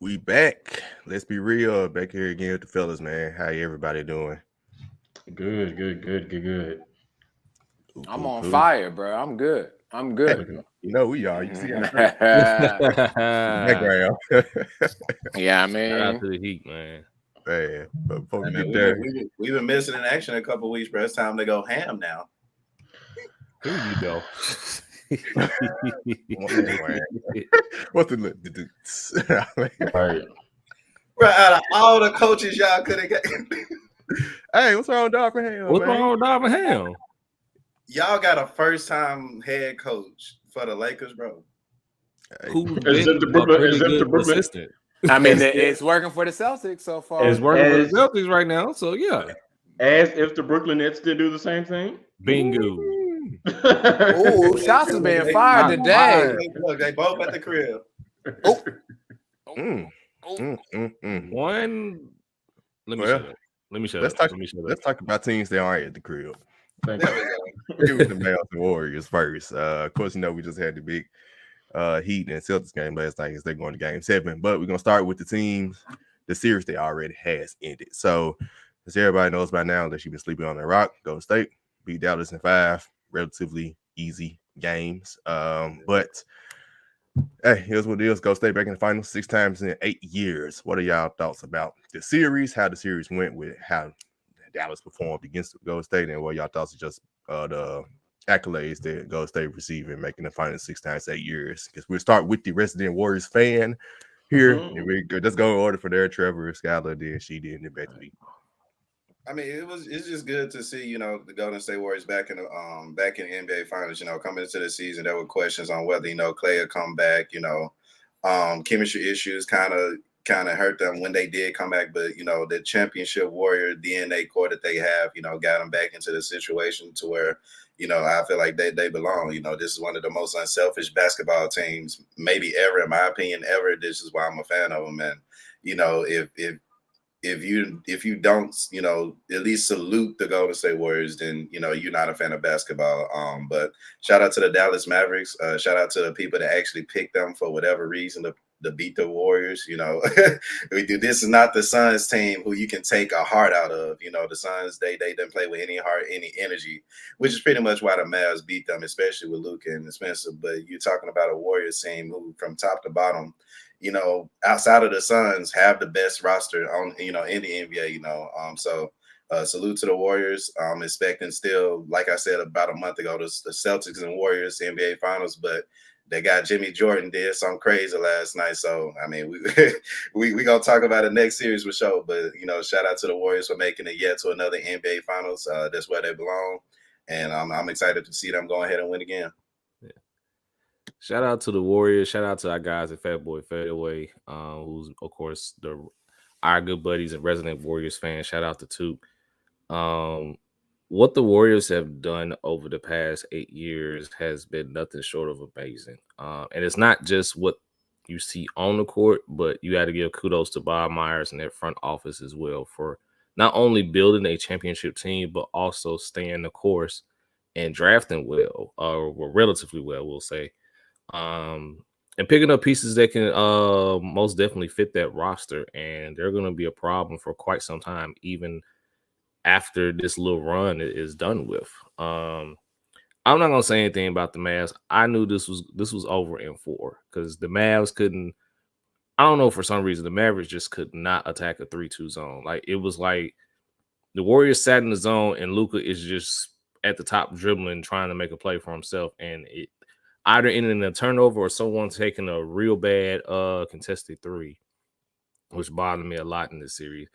We back. Let's be real. Back here again with the fellas, man. How everybody doing? Good. Cool, I'm cool, on cool. fire, bro. I'm good. I'm Hey, good. you know we are. You see how the background. Yeah, I Shout out mean, to the Heat, man. Man, but before we Man, get there, we've been missing in action a couple of weeks, bro. It's time to go ham now. Here you go. what's the Right. Bro, out of all the coaches y'all could have got, Hey, what's wrong with Dr. Ham? What's man? wrong with Darvin Ham? y'all got a first-time head coach for the Lakers, bro. Who's As been if the a Brooklyn- pretty as if the good Brooklyn- assistant. I mean, it's working for the Celtics so far. It's working for as- the Celtics right now, so yeah. As if the Brooklyn Nets didn't do the same thing. Bingo. Ooh, shots is being fired today. Look, they both at the crib. One. Let me Well, shut up. Let me shut let's up. talk. Let me shut up. Let's talk about teams that aren't at the crib. Thank There you. we go. Here with the Mavs-Warriors first. Of course, you know we just had the big Heat and Celtics game last night as they're going to Game 7. But we're gonna start with the teams, the series that already has ended. So, as everybody knows by now, that you've been sleeping on the rock. Golden State beat Dallas in 5, relatively easy games. But hey, here's what it is. Golden State back in the finals 6 times in 8 years. What are y'all thoughts about the series? How the series went with how Dallas performed against Golden State, and what y'all thoughts are just the accolades that Golden State receiving, making the finals 6 times 8 years. Because we'll start with the resident Warriors fan here. And we're good. Let's go in order for there. Trevor, Skylar did, she did, and then back to me. I mean, it's just good to see, the Golden State Warriors back in the NBA Finals. Coming into the season, there were questions on whether Clay would come back. Chemistry issues kind of hurt them when they did come back, but the championship Warrior DNA core that they have, got them back into the situation to where I feel like they belong. This is one of the most unselfish basketball teams maybe ever, in my opinion, ever. This is why I'm a fan of them, and if you don't, at least salute the Golden State Warriors, then you're not a fan of basketball. But shout out to the Dallas Mavericks. Shout out to the people that actually picked them for whatever reason to beat the Warriors. We do. This is not the Suns team who you can take a heart out of. The Suns, they didn't play with any heart, any energy, which is pretty much why the Mavs beat them, especially with Luka and Spencer. But you're talking about a Warriors team who, from top to bottom, outside of the Suns, have the best roster on, in the NBA, so salute to the Warriors. I'm expecting still, like I said about a month ago, the Celtics and Warriors NBA Finals, but they got Jimmy Jordan did something crazy last night. So, I mean, we going to talk about it next series for sure, but, shout out to the Warriors for making it yet to another NBA Finals. That's where they belong, and I'm excited to see them go ahead and win again. Shout out to the Warriors. Shout out to our guys at Fatboy Fadeaway, who's, of course, our good buddies and resident Warriors fans. Shout out to Toop. What the Warriors have done over the past 8 years has been nothing short of amazing. And it's not just what you see on the court, but you got to give kudos to Bob Myers and their front office as well for not only building a championship team, but also staying the course and drafting well, or relatively well, we'll say. And picking up pieces that can most definitely fit that roster, and they're going to be a problem for quite some time, even after this little run is done with. I'm not going to say anything about the Mavs. I knew this was over in 4 because the Mavs couldn't. I don't know, for some reason the Mavericks just could not attack a 3-2 zone. Like, it was like the Warriors sat in the zone and Luka is just at the top dribbling, trying to make a play for himself, and it either ending a turnover or someone taking a real bad contested 3, which bothered me a lot in this series.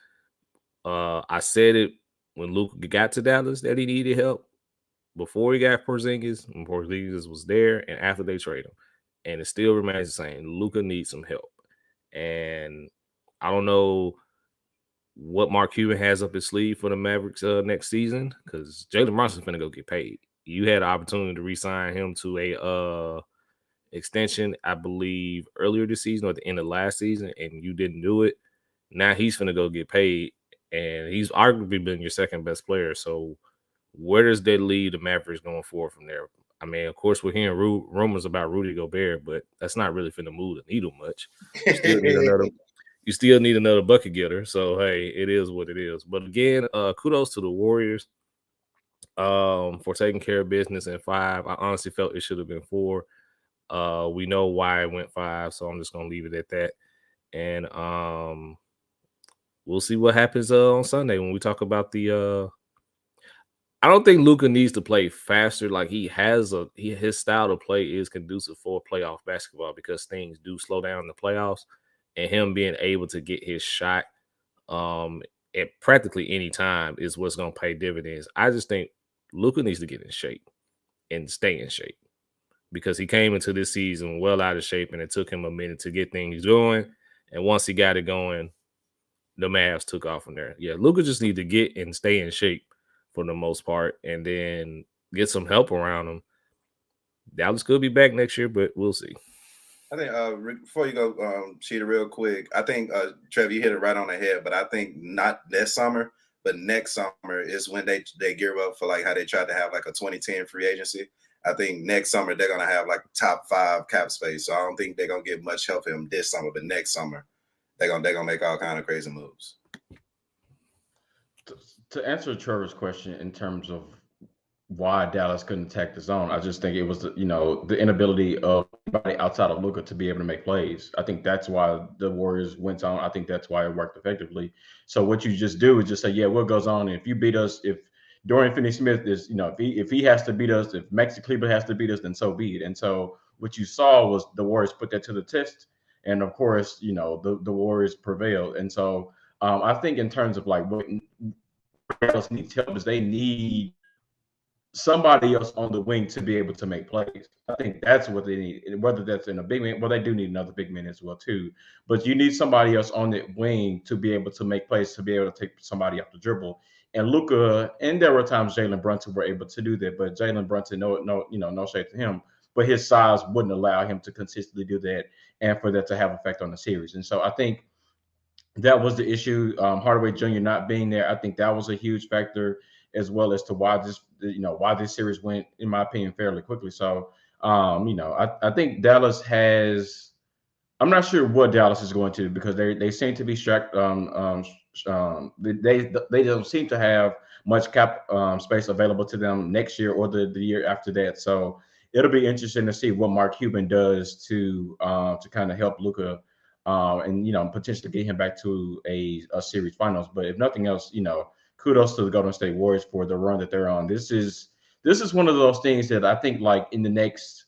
I said it when Luka got to Dallas that he needed help before he got Porzingis, when Porzingis was there, and after they trade him. And it still remains the same. Luka needs some help. And I don't know what Mark Cuban has up his sleeve for the Mavericks next season, because Jalen Brunson's finna go get paid. You had an opportunity to re-sign him to a extension, I believe, earlier this season or at the end of last season, and you didn't do it. Now he's finna go get paid, and he's arguably been your second best player. So where does that leave the Mavericks going forward from there? I mean, of course, we're hearing rumors about Rudy Gobert, but that's not really finna move the needle much. you still need another bucket getter. So hey, it is what it is. But again, kudos to the Warriors for taking care of business in 5. I honestly felt it should have been 4. We know why it went 5, so I'm just gonna leave it at that. And we'll see what happens on Sunday when we talk about the I don't think Luka needs to play faster. Like his style of play is conducive for playoff basketball because things do slow down in the playoffs, and him being able to get his shot at practically any time is what's going to pay dividends. I just think Luka needs to get in shape and stay in shape because he came into this season well out of shape, and it took him a minute to get things going. And once he got it going, the Mavs took off from there. Yeah, Luka just need to get and stay in shape for the most part, and then get some help around him. Dallas could be back next year, but we'll see. I think before you go, Cheetah, real quick, I think Trev, you hit it right on the head, but I think not this summer, but next summer is when they gear up for like how they tried to have like a 2010 free agency. I think next summer they're gonna have like top 5 cap space. So I don't think they're gonna get much help him this summer, but next summer they're gonna make all kind of crazy moves. To answer Trevor's question in terms of why Dallas couldn't attack the zone, I just think it was the inability of anybody outside of Luka to be able to make plays. I think that's why the Warriors went on. I think that's why it worked effectively. So what you just do is just say, yeah, what goes on? If you beat us, if Dorian Finney-Smith is, if he has to beat us, if Maxi Kleber has to beat us, then so be it. And so what you saw was the Warriors put that to the test, and of course, the Warriors prevailed. And so I think in terms of like what Dallas needs help is they need somebody else on the wing to be able to make plays. I think that's what they need, whether that's in a big man. Well, they do need another big man as well too, but you need somebody else on that wing to be able to make plays, to be able to take somebody off the dribble. And Luka, and there were times Jalen Brunson were able to do that, but Jalen Brunson, no shade to him, but his size wouldn't allow him to consistently do that, and for that to have effect on the series. And so I think that was the issue. Hardaway Jr. not being there, I think that was a huge factor, as well as to why this series went, in my opinion, fairly quickly. So, I think Dallas has. I'm not sure what Dallas is going to do because they seem to be strapped. They don't seem to have much cap space available to them next year or the year after that. So it'll be interesting to see what Mark Cuban does to kind of help Luka. And potentially get him back to a series finals. But if nothing else, kudos to the Golden State Warriors for the run that they're on. This is one of those things that I think like in the next,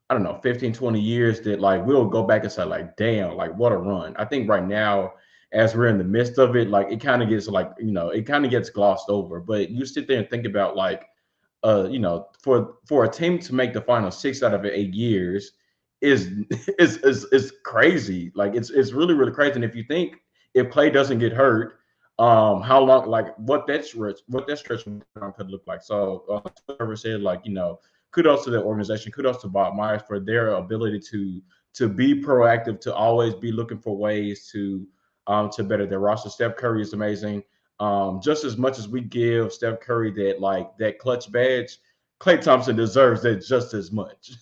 I don't know, 15, 20 years that like we'll go back and say like, damn, like what a run. I think right now, as we're in the midst of it, like it kind of gets like, it kind of gets glossed over. But you sit there and think about like, for a team to make the final 6 out of 8 years is crazy. Like it's really, really crazy. And if you think if Clay doesn't get hurt, how long, like what that stretch could look like. So whoever said like, kudos to the organization, kudos to Bob Myers for their ability to be proactive, to always be looking for ways to better their roster. Steph Curry is amazing. Just as much as we give Steph Curry that clutch badge, Klay Thompson deserves that just as much.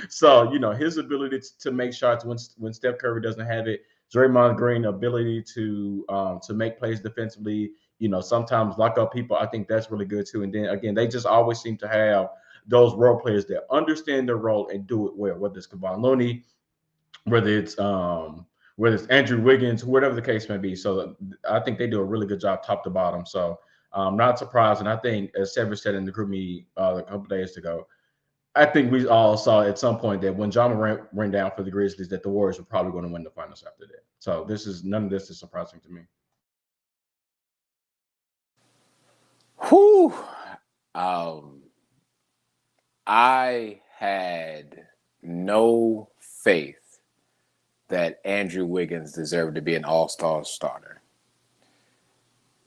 So, his ability to make shots when Steph Curry doesn't have it, Draymond Green ability to make plays defensively, sometimes lock up people. I think that's really good too. And then again, they just always seem to have those role players that understand their role and do it well, whether it's Kevon Looney, whether it's Andrew Wiggins, whatever the case may be. So I think they do a really good job top to bottom. So not surprised. And I think, as Sever said in the group meet a couple days ago, I think we all saw at some point that when John Morant ran down for the Grizzlies, that the Warriors were probably going to win the finals after that. So none of this is surprising to me. Whew. I had no faith that Andrew Wiggins deserved to be an all-star starter.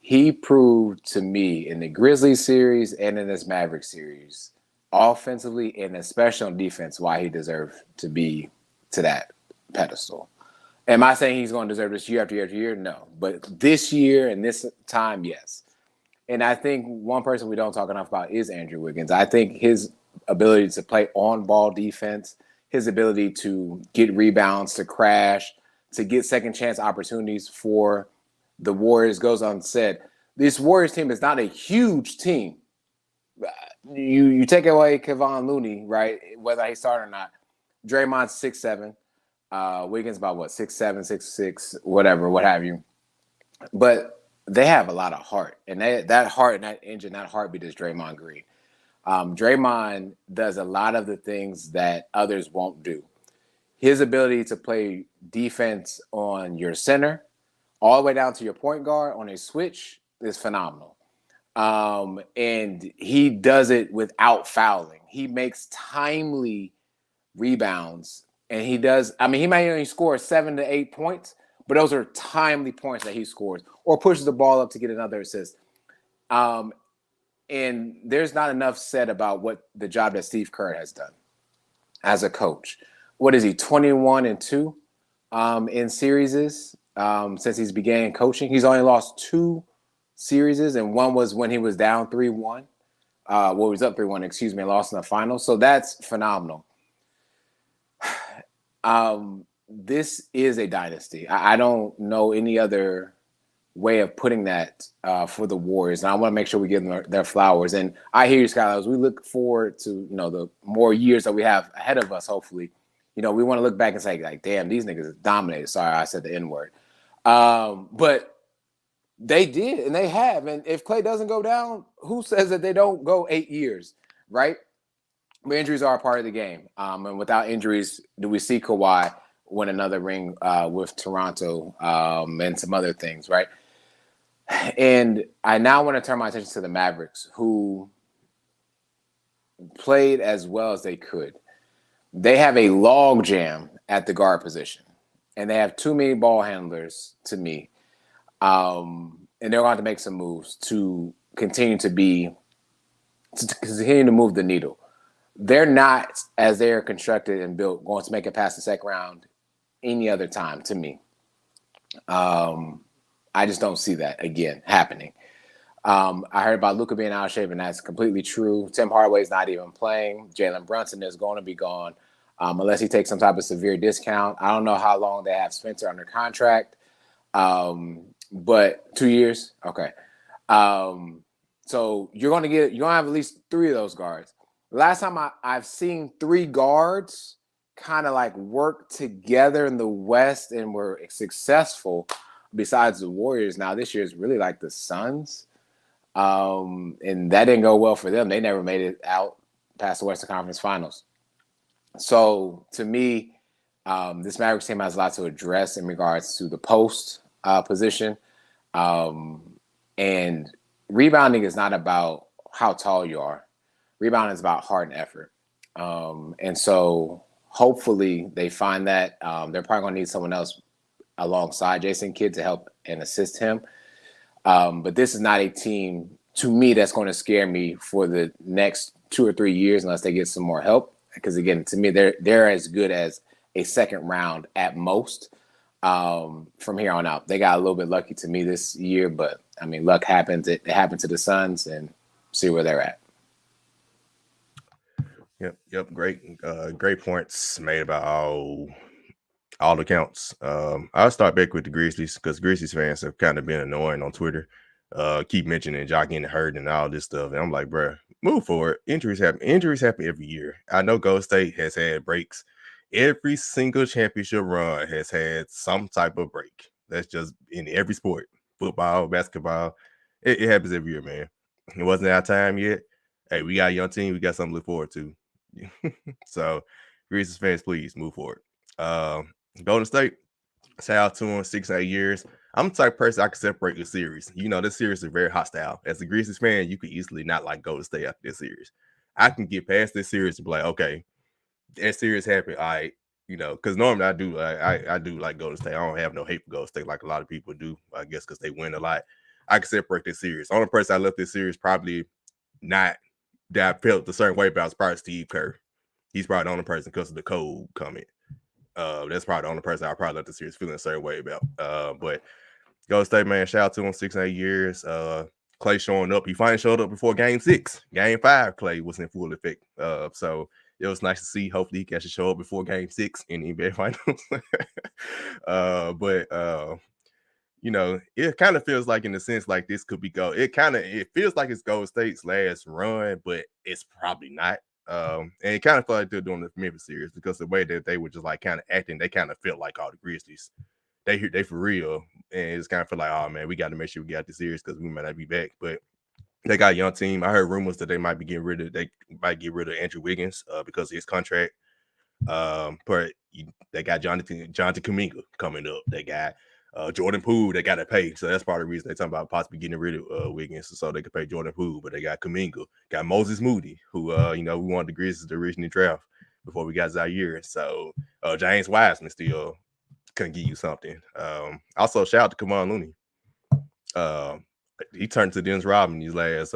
He proved to me in the Grizzlies series and in this Mavericks series, offensively and especially on defense, why he deserved to be to that pedestal. Am I saying he's going to deserve this year after year after year? No. But this year and this time, yes. And I think one person we don't talk enough about is Andrew Wiggins. I think his ability to play on-ball defense, his ability to get rebounds, to crash, to get second chance opportunities for the Warriors goes unsaid. This Warriors team is not a huge team. You take away Kevon Looney, right? Whether he started or not. Draymond's 6'7". Wiggins about what 6'7", 6'6", whatever, what have you. But they have a lot of heart, and that heart and that engine, that heartbeat is Draymond Green. Draymond does a lot of the things that others won't do. His ability to play defense on your center, all the way down to your point guard on a switch, is phenomenal. And he does it without fouling. He makes timely rebounds, and he does. I mean, he might only score 7 to 8 points, but those are timely points that he scores, or pushes the ball up to get another assist. And there's not enough said about what the job that Steve Kerr has done as a coach. What is he, 21-2 in series since he's began coaching? He's only lost 2 series, and one was when he was down 3-1. Well, he was up 3-1, excuse me, lost in the final. So that's phenomenal. This is a dynasty. I don't know any other way of putting that for the Warriors, and I want to make sure we give them their flowers. And I hear you, Skylar. As we look forward to the more years that we have ahead of us, hopefully, we want to look back and say, like, damn, these niggas dominated. Sorry, I said the N-word. But they did, and they have. And if Klay doesn't go down, who says that they don't go 8 years, right? But injuries are a part of the game. And without injuries, do we see Kawhi win another ring with Toronto and some other things, right? And I now want to turn my attention to the Mavericks, who played as well as they could. They have a log jam at the guard position, and they have too many ball handlers to me. And they're going to have to make some moves to continue to move the needle. They're not, as they're constructed and built, going to make it past the second round any other time to me. I just don't see that again happening. I heard about Luka being out of shape, and that's completely true. Tim Hardaway's not even playing. Jalen Brunson is going to be gone unless he takes some type of severe discount. I don't know how long they have Spencer under contract, but 2 years, okay. So you're going to have at least 3 of those guards. Last time I've seen 3 guards kind of like work together in the West and were successful besides the Warriors. Now this year is really like the Suns. And that didn't go well for them. They never made it out past the Western Conference Finals. So to me, this Mavericks team has a lot to address in regards to the post position. And rebounding is not about how tall you are. Rebounding is about heart and effort. And so hopefully they find that. They're probably going to need someone else alongside Jason Kidd to help and assist him. But this is not a team, to me, that's going to scare me for the next 2 or 3 years unless they get some more help. Because, again, to me, they're as good as a second round at most from here on out. They got a little bit lucky to me this year, but, I mean, luck happens. It happened to the Suns, and see where they're at. Yep. Great points made about all the counts. I'll start back with the Grizzlies because Grizzlies fans have kind of been annoying on Twitter. Keep mentioning Jock getting hurt and all this stuff. And I'm like, bro, move forward. Injuries happen every year. I know Golden State has had breaks. Every single championship run has had some type of break. That's just in every sport. Football, basketball. It happens every year, man. It wasn't our time yet. Hey, we got a young team. We got something to look forward to. So, Grizzlies fans, please move forward. Golden State, shout out to them, 6 8 years. I'm the type of person I can separate the series. This series is very hostile. As a Grizzlies fan, you could easily not like Golden State after this series. I can get past this series and be like, okay, that series happened. All right, because normally I do like Golden State. I don't have no hate for Golden State like a lot of people do, I guess, because they win a lot. I can separate this series. The only person I left this series probably not that I felt a certain way about is probably Steve Kerr. He's probably the only person because of the cold comment. That's probably the only person I probably let the series feeling a certain way about. But Golden State, man, shout out to him, 6 8 years. Klay showing up. He finally showed up before Game 6. Game 5, Klay was in full effect. So it was nice to see. Hopefully, he can actually show up before Game 6 in the NBA Finals. But you know, it kind of feels like in the sense like this could be it feels like it's Golden State's last run, but it's probably not. And it kind of felt like they're doing the Memphis series because the way that they were just like kind of acting, they kind of felt like all the Grizzlies. They for real, and it's kind of feel like, oh man, we got to make sure we got the series because we might not be back. But they got a young team. I heard rumors that they might get rid of Andrew Wiggins because of his contract. But they got Jonathan Kuminga coming up. They got Jordan Poole. They got to pay, so that's part of the reason they're talking about possibly getting rid of Wiggins so they could pay Jordan Poole. But they got Kuminga, got Moses Moody, who we wanted the Grizzlies to originally draft before we got Zaire. So James Wiseman still can give you something. Also, shout out to Kevon Looney. He turned to Dennis Rodman these last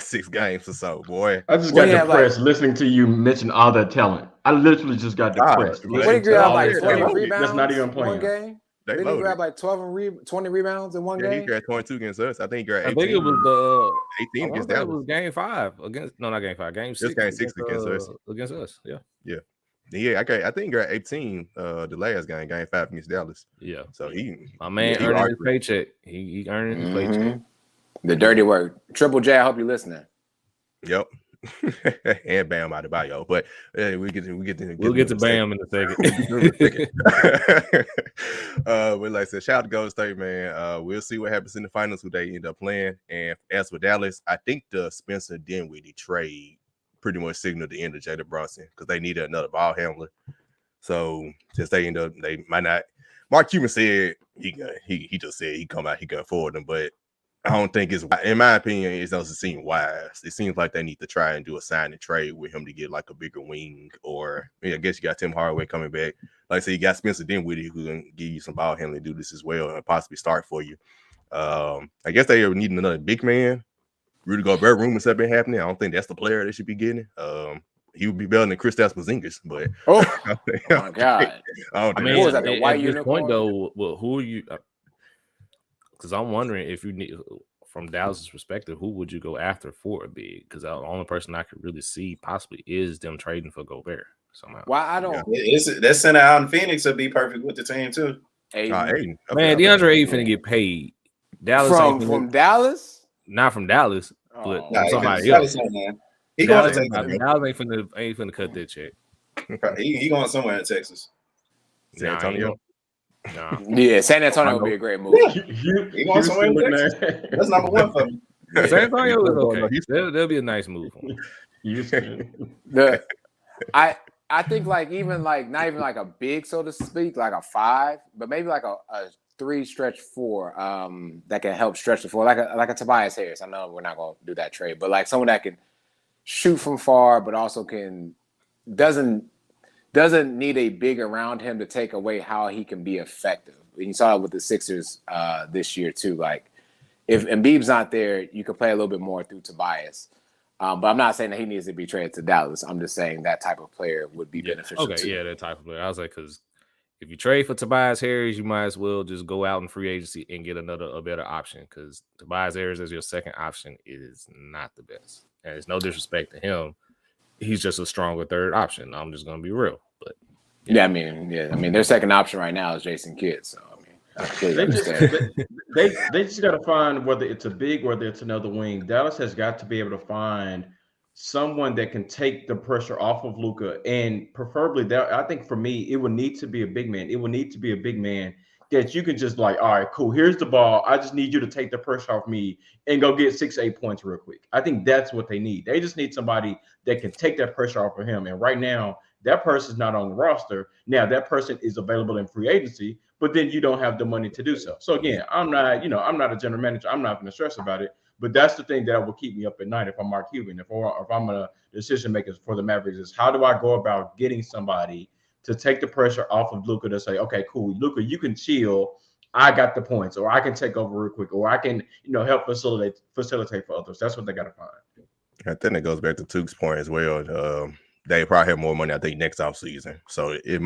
6 games or so, boy. I just got depressed listening to you mention all that talent. I literally just got depressed. What did he grab like 20 rebounds? That's not even playing. One game? Did he grab like 20 rebounds in one game? He grabbed 22 against us. I think he grabbed 18. I think it was 18 against Dallas. It was Game 5 against not Game 5, Game 6. Game 6 against us. Yeah. Yeah, I think he got 18 the last game 5 against Dallas. Yeah. So my man earning his paycheck. He earning his paycheck. The dirty work. Triple J, I hope you're listening. Yep. And Bam Adebayo. But we'll get to Bam in a second. But like I said, shout out to Golden State, man. We'll see what happens in the finals who they end up playing. And as for Dallas, I think the Spencer Dinwiddie trade pretty much signaled the end of Jalen Brunson because they needed another ball handler. So since they might not. Mark Cuban said he just said he come out, he can afford them, but I don't think in my opinion, it doesn't seem wise. It seems like they need to try and do a sign and trade with him to get like a bigger wing, or I guess you got Tim Hardaway coming back. Like I said, you got Spencer Dinwiddie who can give you some ball handling, do this as well, and possibly start for you. I guess they are needing another big man. Rudy Gobert rumors have been happening. I don't think that's the player they should be getting. He would be better than Kristaps Porzingis, but my God! I mean, what was that, the white unicorn? Point though, well, who are you? Because I'm wondering if you need, from Dallas's perspective, who would you go after for a big? Because the only person I could really see possibly is them trading for Gobert somehow. Why I don't? That center out in Phoenix would be perfect with the team too. Aiden. Man, DeAndre Ayton finna get paid. Dallas from Dallas? Not from Dallas, but from somebody else. He Dallas ain't finna cut that check. He going somewhere in Texas. San Antonio. Nah. Yeah, San Antonio would be a great move. He going somewhere in Texas. That's number one for me. San Antonio is okay. That'll be a nice move for him. I think like even like not even like a big, so to speak, like a 5, but maybe like a 3 stretch 4 that can help stretch the floor, like a Tobias Harris. I know we're not gonna do that trade, but like someone that can shoot from far, but also doesn't need a big around him to take away how he can be effective. You saw it with the Sixers this year too. Like if Embiid's not there, you can play a little bit more through Tobias. But I'm not saying that he needs to be traded to Dallas. I'm just saying that type of player would be beneficial. Okay, too. Yeah, that type of player. I was like, because if you trade for Tobias Harris, you might as well just go out in free agency and get a better option, because Tobias Harris as your second option is not the best. And it's no disrespect to him. He's just a stronger third option. I'm just gonna be real. But I mean, their second option right now is Jason Kidd. So I mean, I completely understand. They just got to find whether it's a big, whether it's another wing. Dallas has got to be able to find someone that can take the pressure off of Luka, and preferably I think for me, it would need to be a big man. It would need to be a big man that you can just like, all right, cool. Here's the ball. I just need you to take the pressure off me and go get 6-8 points real quick. I think that's what they need. They just need somebody that can take that pressure off of him. And right now, that person's not on the roster. Now that person is available in free agency, but then you don't have the money to do so. So again, I'm not a general manager. I'm not going to stress about it. But that's the thing that will keep me up at night if I'm Mark Cuban, if I'm a decision maker for the Mavericks, is how do I go about getting somebody to take the pressure off of Luka to say, okay, cool, Luka, you can chill. I got the points, or I can take over real quick, or I can, help facilitate for others. That's what they got to find. I think it goes back to Tuke's point as well. They probably have more money, I think, next offseason. So it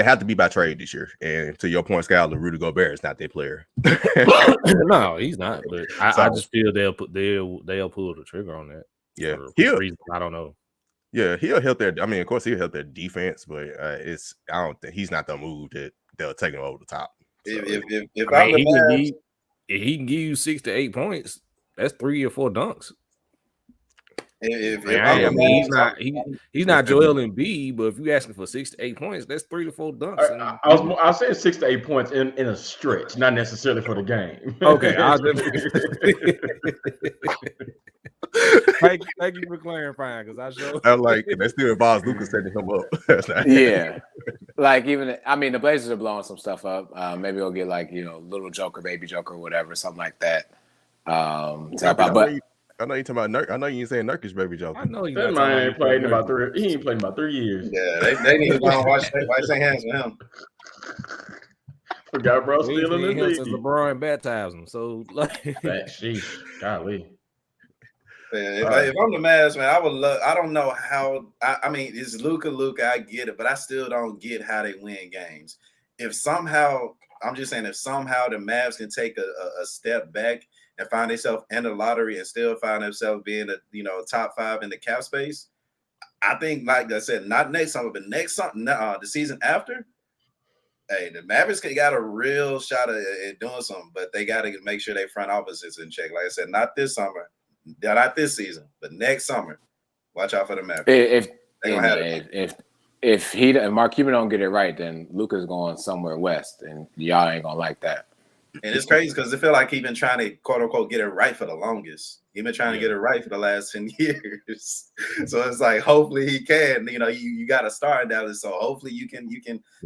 had to be by trade this year. And to your point, Skyler, Rudy Gobert is not their player. No, he's not. But I just feel they'll pull the trigger on that. Yeah, I don't know. Yeah, he'll help their. I mean, of course, he'll help their defense, but I don't think he's not the move that they'll take him over the top. So, If I I'm mean, the Mavs, if he can give you 6 to 8 points, that's 3 or 4 dunks. if I I'm the mean, Mavs, he's not Joel Embiid, but if you're asking for 6 to 8 points, that's 3 to 4 dunks. I was saying 6 to 8 points in a stretch, not necessarily for the game. Okay, thank you for clarifying, because I like that still involves Lucas setting him up. Yeah. Like the Blazers are blowing some stuff up. Maybe we'll get like, little Joker, baby Joker, whatever, something like that. To help out. But I know you're talking about Nurk. I know you ain't saying Nurkic, baby Joker. I know that man ain't played in about 3. He ain't played in about 3 years. Yeah, they need to go and wash their hands with him. Forgot bro still in the league. Since LeBron baptized him. So like sheesh, golly. If I'm the Mavs, man, I would love. I don't know how. I mean, it's Luka. I get it, but I still don't get how they win games. If somehow, I'm just saying, if somehow the Mavs can take a step back and find themselves in the lottery and still find themselves being top 5 in the cap space, I think, like I said, not next summer, but next summer, the season after. Hey, the Mavericks got a real shot at doing something, but they got to make sure their front office is in check. Like I said, not this summer. Yeah, not this season, but next summer. Watch out for the Mavericks. If he and Mark Cuban don't get it right, then Luka's going somewhere west, and y'all ain't gonna like that. And it's crazy because I feel like he's been trying to quote unquote get it right for the longest. He's been trying to get it right for the last 10 years. So it's like hopefully he can. You got to start in Dallas, so hopefully you can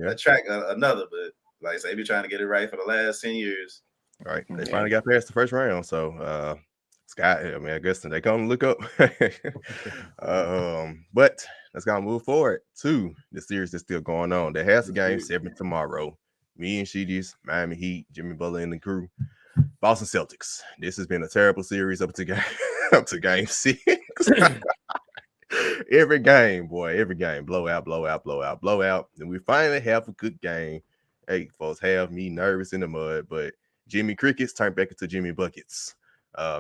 attract another. But like I say, he's been trying to get it right for the last 10 years. All right, they finally got past the first round, so. Scott, I mean, I guess they come look up. But let's go move forward to the series that's still going on. There has a game 7 tomorrow. Me and Sheedy's, Miami Heat, Jimmy Butler and the crew, Boston Celtics. This has been a terrible series up to game 6. Every game, blowout. And we finally have a good game. Hey, folks, have me nervous in the mud, but Jimmy Crickets turned back into Jimmy Buckets.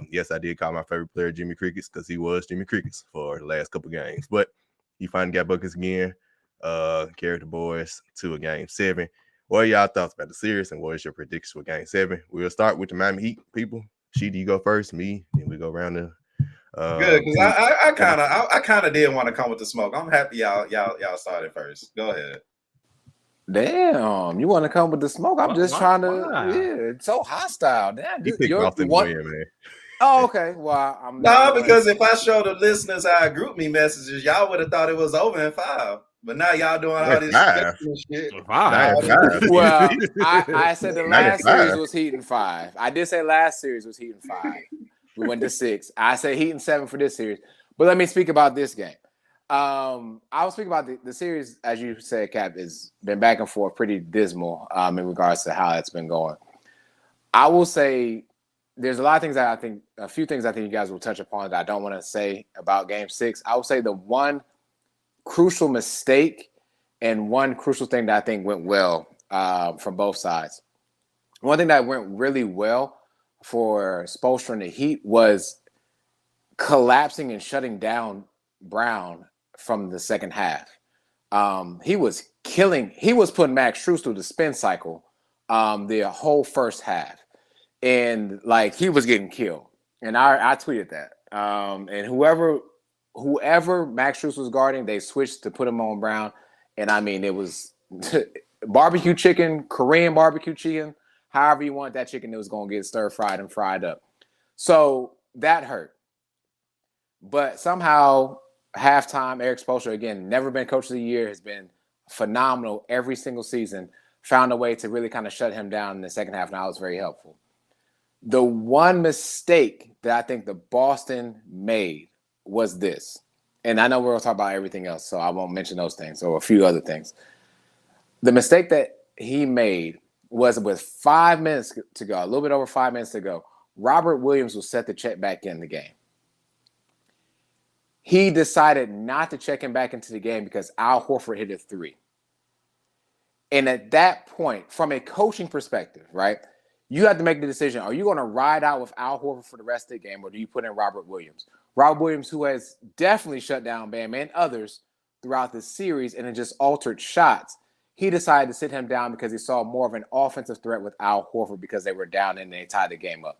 Yes, I did call my favorite player Jimmy Crickets because he was Jimmy Crickets for the last couple games, but he finally got buckets again. Carried the boys to a game 7. What are y'all thoughts about the series, and what is your prediction for game 7? We'll start with the Miami Heat people. Sheedy, you go first. Me, then we go around the. Good, because I kind of did want to come with the smoke. I'm happy y'all started first. Go ahead. Damn, you want to come with the smoke? I'm just trying to. Yeah, it's so hostile. Damn, you picked Boston to win, man. Oh, okay. Well, I'm because if I show the listeners our group me messages, y'all would have thought it was over in 5. But now y'all doing all this shit. 5. Well, I said the last series was Heat in 5. I did say last series was Heat in 5. We went to 6. I say Heat in 7 for this series. But let me speak about this game. I was speaking about the series, as you said, Cap, has been back and forth, pretty dismal in regards to how it's been going. I will say there's a few things I think you guys will touch upon that I don't want to say about game 6. I would say the one crucial mistake and one crucial thing that I think went well from both sides. One thing that went really well for Spoelstra and the Heat was collapsing and shutting down Brown from the second half. He was putting Max Strus through the spin cycle the whole first half. And like he was getting killed. And I tweeted that. And whoever Max Strus was guarding, they switched to put him on Brown. And I mean, it was barbecue chicken, Korean barbecue chicken, however you want that chicken, it was going to get stir fried and fried up. So that hurt. But somehow, halftime, Eric Spoelstra, again, never been coach of the year, has been phenomenal every single season, found a way to really kind of shut him down in the second half, and that was very helpful. The one mistake that I think the Boston made was this. And I know we're going to talk about everything else, so I won't mention those things or a few other things. The mistake that he made was with 5 minutes to go, a little bit over 5 minutes to go, Robert Williams was set to check back in the game. He decided not to check him back into the game because Al Horford hit a 3. And at that point, from a coaching perspective, right, You have to make the decision. Are you going to ride out with Al Horford for the rest of the game, or do you put in Robert Williams? Robert Williams, who has definitely shut down Bam and others throughout the series and it just altered shots. He decided to sit him down because he saw more of an offensive threat with Al Horford because they were down and they tied the game up.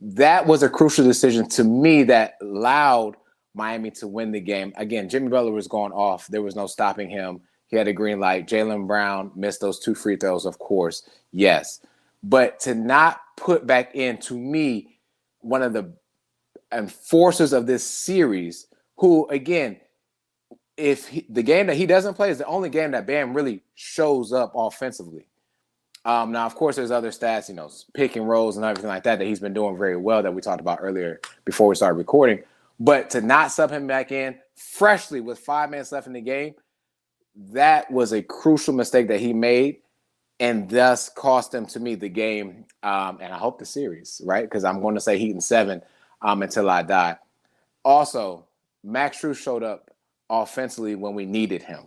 That was a crucial decision to me that allowed Miami to win the game. Again, Jimmy Butler was going off. There was no stopping him. He had a green light. Jaylen Brown missed those 2 free throws, of course. Yes. But to not put back in, to me, one of the enforcers of this series, who, again, the game that he doesn't play is the only game that Bam really shows up offensively. Now, of course, there's other stats, pick and rolls and everything like that he's been doing very well that we talked about earlier before we started recording. But to not sub him back in freshly with 5 minutes left in the game, that was a crucial mistake that he made and thus cost him, to me, the game. And I hope the series, right? Because I'm going to say Heat in 7 until I die. Also, Max Strus showed up offensively when we needed him.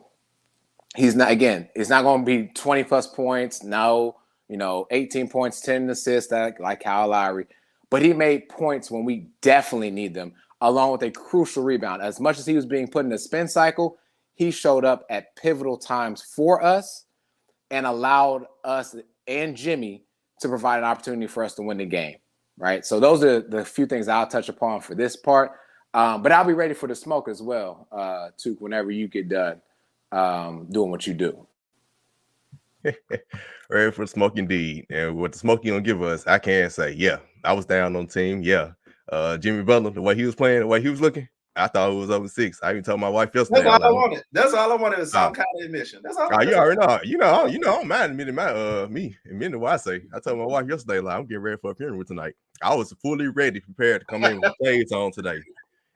He's not, again, it's not going to be 20 plus points. No, 18 points, 10 assists like Kyle Lowry. But he made points when we definitely need them, along with a crucial rebound. As much as he was being put in a spin cycle, he showed up at pivotal times for us and allowed us and Jimmy to provide an opportunity for us to win the game, right? So those are the few things I'll touch upon for this part. But I'll be ready for the smoke as well, Took, whenever you get done doing what you do. Ready for the smoke indeed. And what the smoke you gonna give us, I can't say. Yeah, I was down on the team. Yeah. Jimmy Butler, the way he was playing, the way he was looking, I thought it was over 6. I even told my wife yesterday. That's all I wanted. That's all I wanted was some kind of admission. That's all. You already know. You know, I don't mind admitting me admitting what I say. I told my wife yesterday, like, I'm getting ready for a funeral tonight. I was fully ready, prepared to come in with shades on today.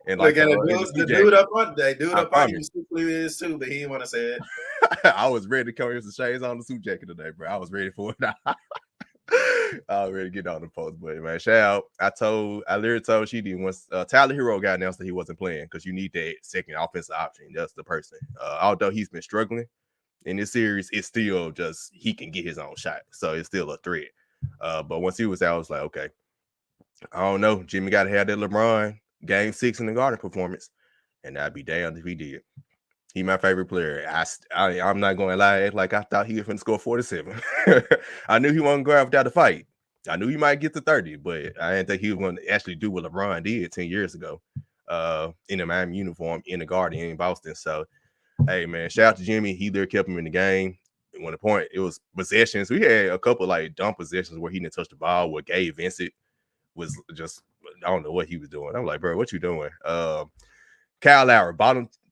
And look like, at the dude up on day. Dude up on you is too, but he didn't want to say it. I was ready to come here with the shades on the suit jacket today, bro. I was ready for it. I was ready to get on the post, but man, shout out. I literally told she did once Tyler Hero got announced that he wasn't playing because you need that second offensive option. That's the person. Although he's been struggling in this series, it's still just he can get his own shot. So it's still a threat. But once he was out, I was like, okay, I don't know. Jimmy got to have that LeBron Game 6 in the Garden performance, and I'd be damned if he did. He my favorite player. I'm not going to lie, like I thought he was going to score 47. I knew he wasn't going without a fight. I knew he might get to 30, but I didn't think he was going to actually do what LeBron did 10 years ago in a Miami uniform in the Garden in Boston. So, hey, man, shout out to Jimmy. He there kept him in the game. And when the point, it was possessions. We had a couple like dumb possessions where he didn't touch the ball, where Gabe Vincent was just, I don't know what he was doing. I'm like, bro, what you doing? Kyle Lowry,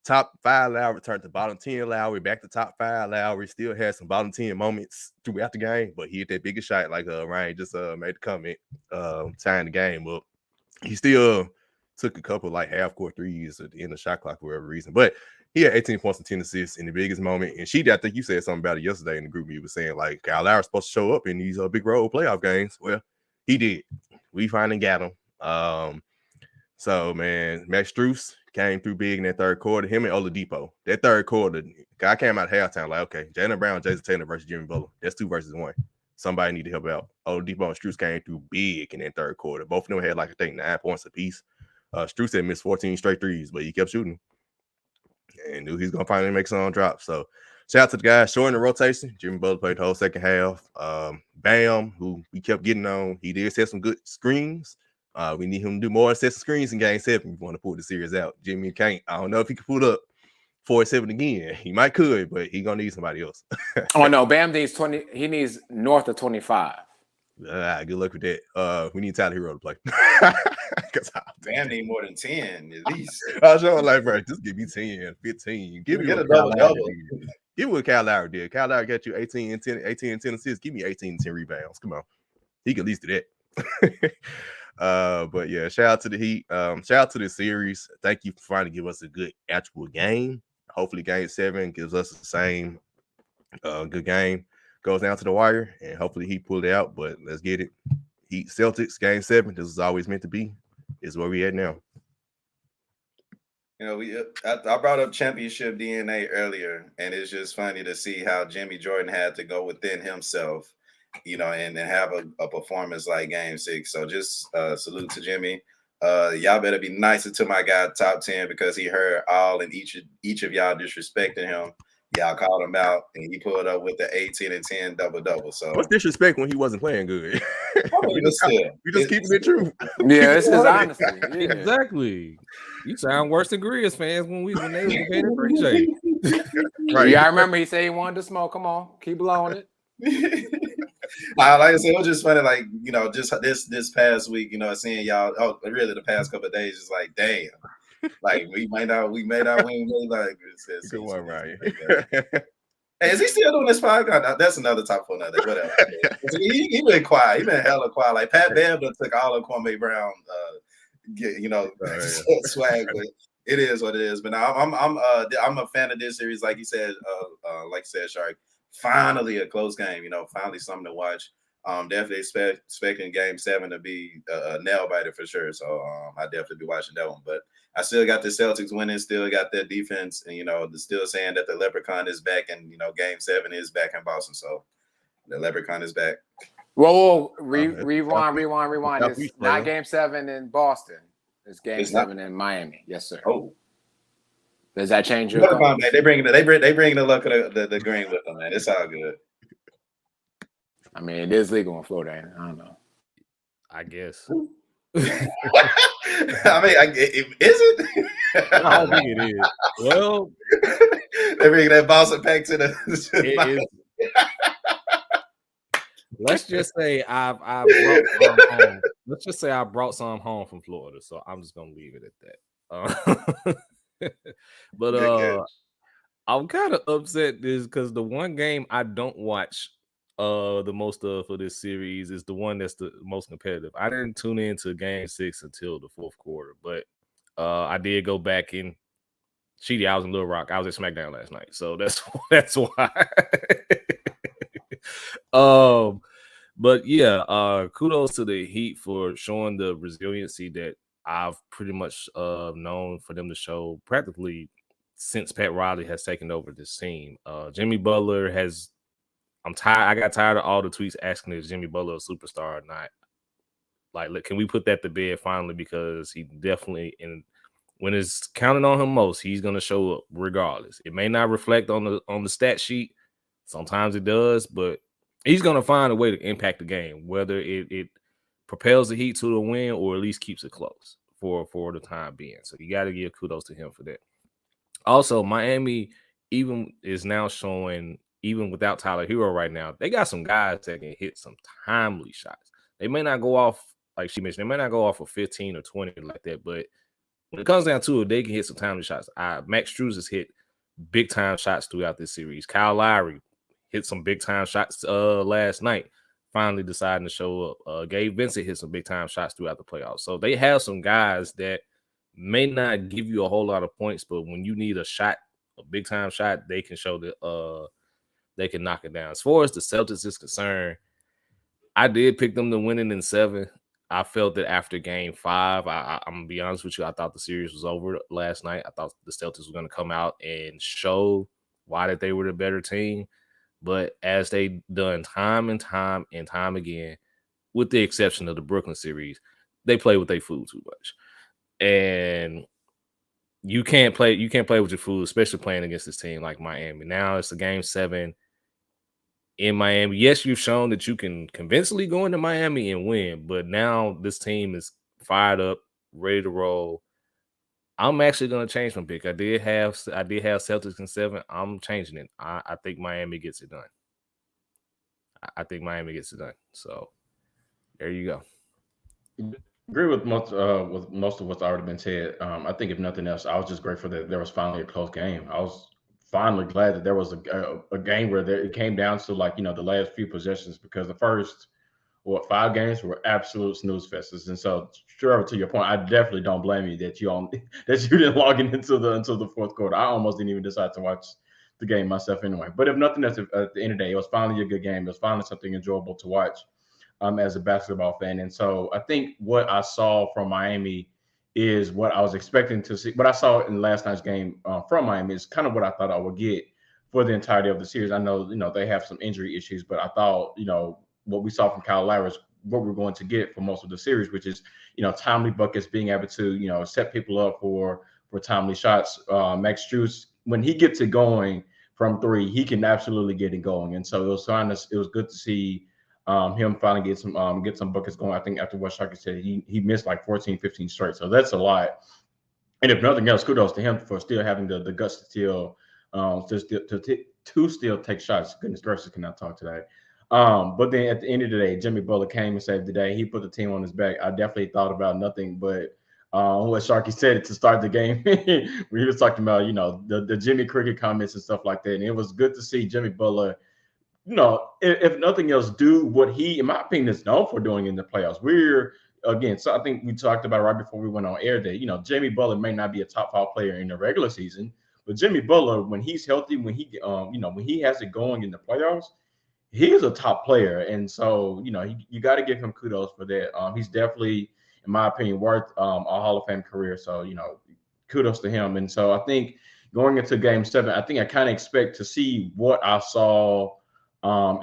top 5 Lowry, turned to bottom 10 Lowry, back to top 5 Lowry, still had some bottom 10 moments throughout the game, but he hit that biggest shot like Ryan just made the comment, tying the game up. He still took a couple like half-court threes at the end of the shot clock for whatever reason, but he had 18 points and 10 assists in the biggest moment. And I think you said something about it yesterday in the group. You were saying like Kyle Lowry's supposed to show up in these big road playoff games. Well, he did. We finally got him. So man, Max Strus came through big in that third quarter. Him and Oladipo. That third quarter, I came out of halftime like, okay, Jaylen Brown, Jason Taylor versus Jimmy Butler. That's 2 versus 1. Somebody need to help out. Oladipo and Strus came through big in that third quarter. Both of them had like I think 9 points apiece. Strus had missed 14 straight threes, but he kept shooting and knew he's gonna finally make some drops. So shout out to the guys short in the rotation. Jimmy Butler played the whole second half. Bam, who we kept getting on, he did set some good screens. We need him to do more sets of screens in game 7 if we want to pull the series out. Jimmy can't. I don't know if he can pull up 4-7 again. He might could, but he's gonna need somebody else. Oh no, Bam needs 20. He needs north of 25. Good luck with that. We need Tyler Hero to play. Bam need more than 10 at least. I was showing like, bro, just give me 10, 15. Give me get a double. Give me what Kyle Lowry did. Kyle Lowry got you 18 and 10 assists. Give me 18 and 10 rebounds. Come on. He can at least do that. But yeah, shout out to the Heat. Shout out to the series. Thank you for finally giving us a good actual game. Hopefully game 7 gives us the same good game. Goes down to the wire, and hopefully he pulled it out, but let's get it. Heat-Celtics, game 7. This is always meant to be. Is where we at now. You know, I brought up championship DNA earlier, and it's just funny to see how Jimmy Jordan had to go within himself and have a performance like Game 6. So just salute to Jimmy. Y'all better be nicer to my guy top 10 because he heard all and each of y'all disrespecting him. Y'all called him out and he pulled up with the 18 and 10 double. So what's disrespect when he wasn't playing good? we just keeping it true. Yeah, it's his honesty. Yeah. Exactly. You sound worse than Grizz fans when they were paying appreciate. Right. Yeah, I remember he said he wanted to smoke. Come on, keep blowing it. Like I said, it was just funny, like, just this past week, seeing y'all, really the past couple of days, is like, damn. Like we made our win. Like good one, Ryan. Hey, is he still doing this podcast? That's another top for another. Whatever. he been quiet. He been hella quiet. Like Pat Bev took all of Kwame Brown, swag. But it is what it is. But now I'm a fan of this series. Like you said, Shark. Finally a close game. Finally something to watch. Definitely expecting Game 7 to be a nail biter for sure. So I definitely be watching that one. But I still got the Celtics winning, still got their defense, and still saying that the Leprechaun is back, and Game 7 is back in Boston. So the Leprechaun is back. Whoa, rewind. It's not Game 7 in Boston. It's Game 7 in Miami. Yes, sir. Oh. Does that change your thoughts? They bring the luck of the green with them, man. It's all good. I mean, it is legal in Florida. Ain't it? I don't know. I guess. I mean, is it? I don't think it is. Well, they bring that Boston pack to the. Let's just say I brought some home. Let's just say I brought some home from Florida, so I'm just gonna leave it at that. But I'm kind of upset because the one game I don't watch the most of for this series is the one that's the most competitive. I didn't tune into Game 6 until the fourth quarter, but I did go back in. Cheaty, I was in Little Rock. I was at SmackDown last night, so that's why. But yeah, kudos to the Heat for showing the resiliency that I've pretty much known for them to show practically since Pat Riley has taken over this team. Jimmy Butler has. I'm tired. I got tired of all the tweets asking if Jimmy Butler a superstar or not. Like, look, can we put that to bed finally? Because he definitely, when it's counted on him most, he's gonna show up regardless. It may not reflect on the stat sheet. Sometimes it does, but he's gonna find a way to impact the game, whether it propels the Heat to the win or at least keeps it close for the time being. So you got to give kudos to him for that. Also, Miami even is now showing. Even without Tyler Hero right now, they got some guys that can hit some timely shots. They may not go off, like she mentioned, they may not go off of 15 or 20 like that, but when it comes down to it, they can hit some timely shots. Max Struz has hit big-time shots throughout this series. Kyle Lowry hit some big-time shots last night, finally deciding to show up. Gabe Vincent hit some big-time shots throughout the playoffs. So they have some guys that may not give you a whole lot of points, but when you need a shot, a big-time shot, they can show that they can knock it down. As far as the Celtics is concerned, I did pick them to win it in 7. I felt that after Game 5, I'm going to be honest with you, I thought the series was over last night. I thought the Celtics were going to come out and show why that they were the better team. But as they done time and time again, with the exception of the Brooklyn series, they play with their food too much. And you can't play with your food, especially playing against this team like Miami. Now it's a Game 7 in Miami. Yes, you've shown that you can convincingly go into Miami and win, but now this team is fired up, ready to roll. I'm actually going to change my pick. I did have Celtics in 7. I'm changing it. I think Miami gets it done. I think Miami gets it done. So there you go. Agree with most of what's already been said. I think if nothing else, I was just grateful that there was finally a close game. I was finally glad that there was a game where it came down to the last few possessions, because the first 5 games were absolute snooze fests. And so, Trevor, to your point, I definitely don't blame you that you didn't log in until the fourth quarter. I almost didn't even decide to watch the game myself anyway. But if nothing else, at the end of the day, it was finally a good game. It was finally something enjoyable to watch as a basketball fan. And so I think what I saw from Miami is what I was expecting to see. What I saw in last night's game from Miami is kind of what I thought I would get for the entirety of the series. I know, they have some injury issues, but I thought, what we saw from Kyle Lowry is what we're going to get for most of the series, which is, timely buckets, being able to, set people up for timely shots. Max Strus, when he gets it going from three, he can absolutely get it going. And so it was good to see him finally get some buckets going. I think after what Sharky said, he missed like 14, 15 straight. So that's a lot. And if nothing else, kudos to him for still having the guts to still take shots. Goodness gracious, cannot talk today. But then at the end of the day, Jimmy Butler came and saved the day. He put the team on his back. I definitely thought about nothing but what Sharky said to start the game. We was talking about, the Jimmy Cricket comments and stuff like that. And it was good to see Jimmy Butler, if nothing else, do what he, in my opinion, is known for doing in the playoffs. So I think we talked about it right before we went on air that, Jimmy Butler may not be a top 5 player in the regular season, but Jimmy Butler, when he's healthy, when he has it going in the playoffs, he is a top player. And so, you got to give him kudos for that. He's definitely, in my opinion, worth a Hall of Fame career. So, kudos to him. And so I think going into Game 7, I think I kind of expect to see what I saw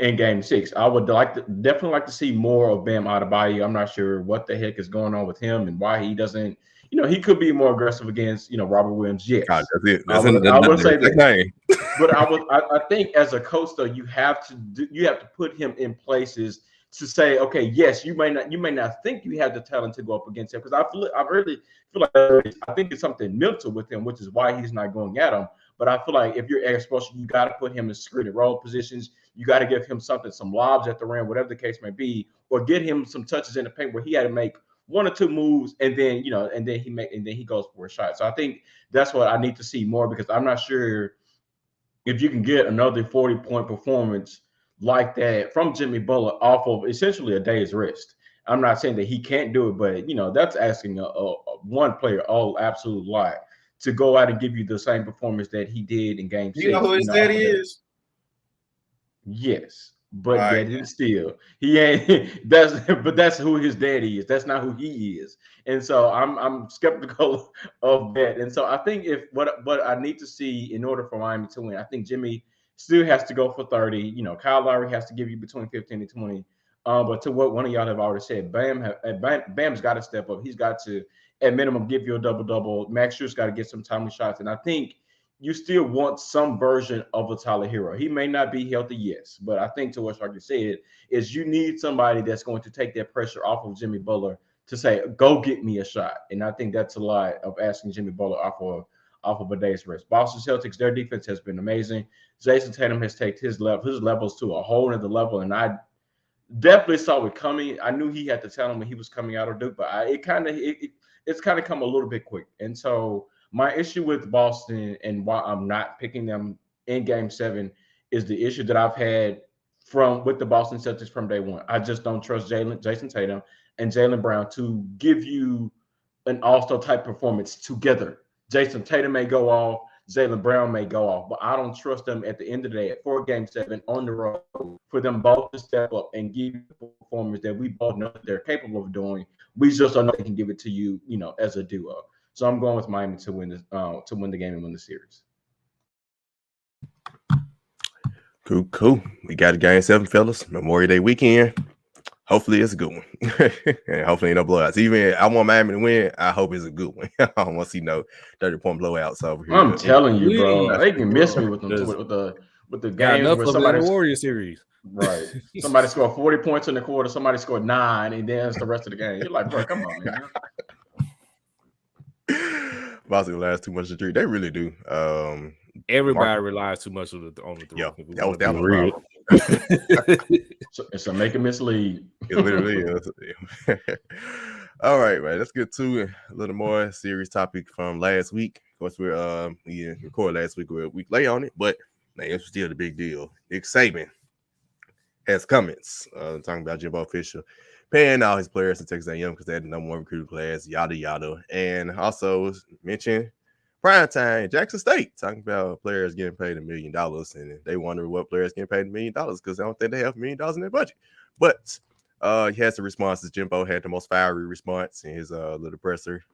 in Game 6. I would definitely like to see more of Bam Adebayo. I'm not sure what the heck is going on with him and why he doesn't. He could be more aggressive against Robert Williams. Yes, God, that's it. I would say that. But I think as a coach though, you have to put him in places to say, okay, yes, you may not think you have the talent to go up against him, because I really feel like I think it's something mental with him, which is why he's not going at him. But I feel like if you're exposed, you got to put him in screen and roll positions. You got to give him some lobs at the rim, whatever the case may be, or get him some touches in the paint where he had to make 1 or 2 moves, and then he goes for a shot. So I think that's what I need to see more, because I'm not sure if you can get another 40-point performance like that from Jimmy Butler off of essentially a day's rest. I'm not saying that he can't do it, but that's asking a one player absolute lot to go out and give you the same performance that he did in Game 6. You know who his daddy is? Yes, but All right. that is still he ain't. That's who his daddy is. That's not who he is. And so I'm skeptical of that. And so I think what I need to see in order for Miami to win, I think Jimmy still has to go for 30. Kyle Lowry has to give you between 15 and 20. But to what one of y'all have already said, Bam's got to step up. He's got to, at minimum, give you a double-double. Max Strus got to get some timely shots. And I think you still want some version of a Tyler Hero. He may not be healthy, yes, but I think to what Sharky said is you need somebody that's going to take that pressure off of Jimmy Butler to say, go get me a shot. And I think that's a lot of asking Jimmy Butler off of a day's rest. Boston Celtics, their defense has been amazing. Jason Tatum has taken his levels to a whole other level, and I definitely saw it coming. I knew he had the talent when he was coming out of Duke, but it's kind of come a little bit quick. And so my issue with Boston and why I'm not picking them in Game 7 is the issue that I've had with the Boston Celtics from day one. I just don't trust Jason Tatum and Jaylen Brown to give you an all-star type performance together. Jason Tatum may go off, Jaylen Brown may go off, but I don't trust them at the end of the day for Game 7 on the road for them both to step up and give you the performance that we both know that they're capable of doing. We just don't know they can give it to you, as a duo. So I'm going with Miami to win the game and win the series. Cool. We got a Game 7, fellas. Memorial Day weekend. Hopefully it's a good one. And hopefully no blowouts. Even I want Miami to win, I hope it's a good one. I don't want to see no 30-point blowouts over here. I'm telling you, bro. They can miss me with the game where somebody Warrior series. Right. Somebody scored 40 points in the quarter, somebody scored 9, and then it's the rest of the game. You're like, bro, come on, man. Boston relies too much on the three. They really do. Everybody relies too much on the three. Yeah, that was real. So it's a make and mislead. It literally is. All right, man. Let's get to a little more serious topic from last week. Of course, we recorded last week. We're a week late on it, but man, it's still the big deal. Nick Saban has comments talking about Jimbo Fisher paying all his players in Texas A&M because they had the number 1 recruiting class, yada yada, and also mentioned primetime Jackson State talking about players getting paid $1 million, and they wonder what players getting paid $1 million because they don't think they have $1 million in their budget. But he has the responses. Jimbo had the most fiery response in his little presser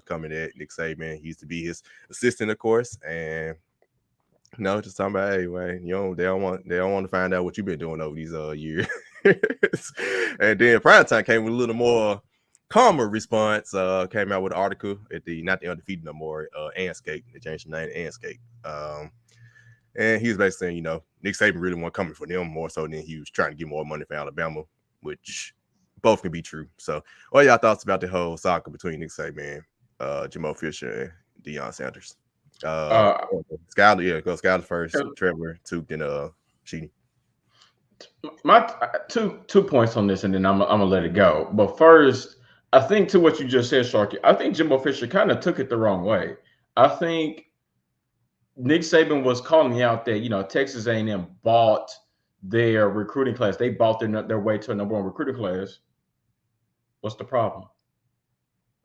coming at Nick Saban. He used to be his assistant, of course, and No, just talking about, hey, man, they don't want to find out what you've been doing over these years. And then Primetime came with a little more calmer response. Came out with an article at the not the undefeated no more, Anscape. They changed the name to Anscape. And he was basically saying, Nick Saban really wasn't coming for them more so than he was trying to get more money for Alabama, which both can be true. So, what are y'all thoughts about the whole saga between Nick Saban, Jimbo Fisher, and Deion Sanders? Skyler, go Skyler first, Trevor, Tuke, then Sheedy. My two points on this, and then I'm gonna let it go. But first, I think to what you just said, Sharky, I think Jimbo Fisher kind of took it the wrong way. I think Nick Saban was calling out that Texas A&M bought their recruiting class. They bought their way to a number one recruiting class. What's the problem?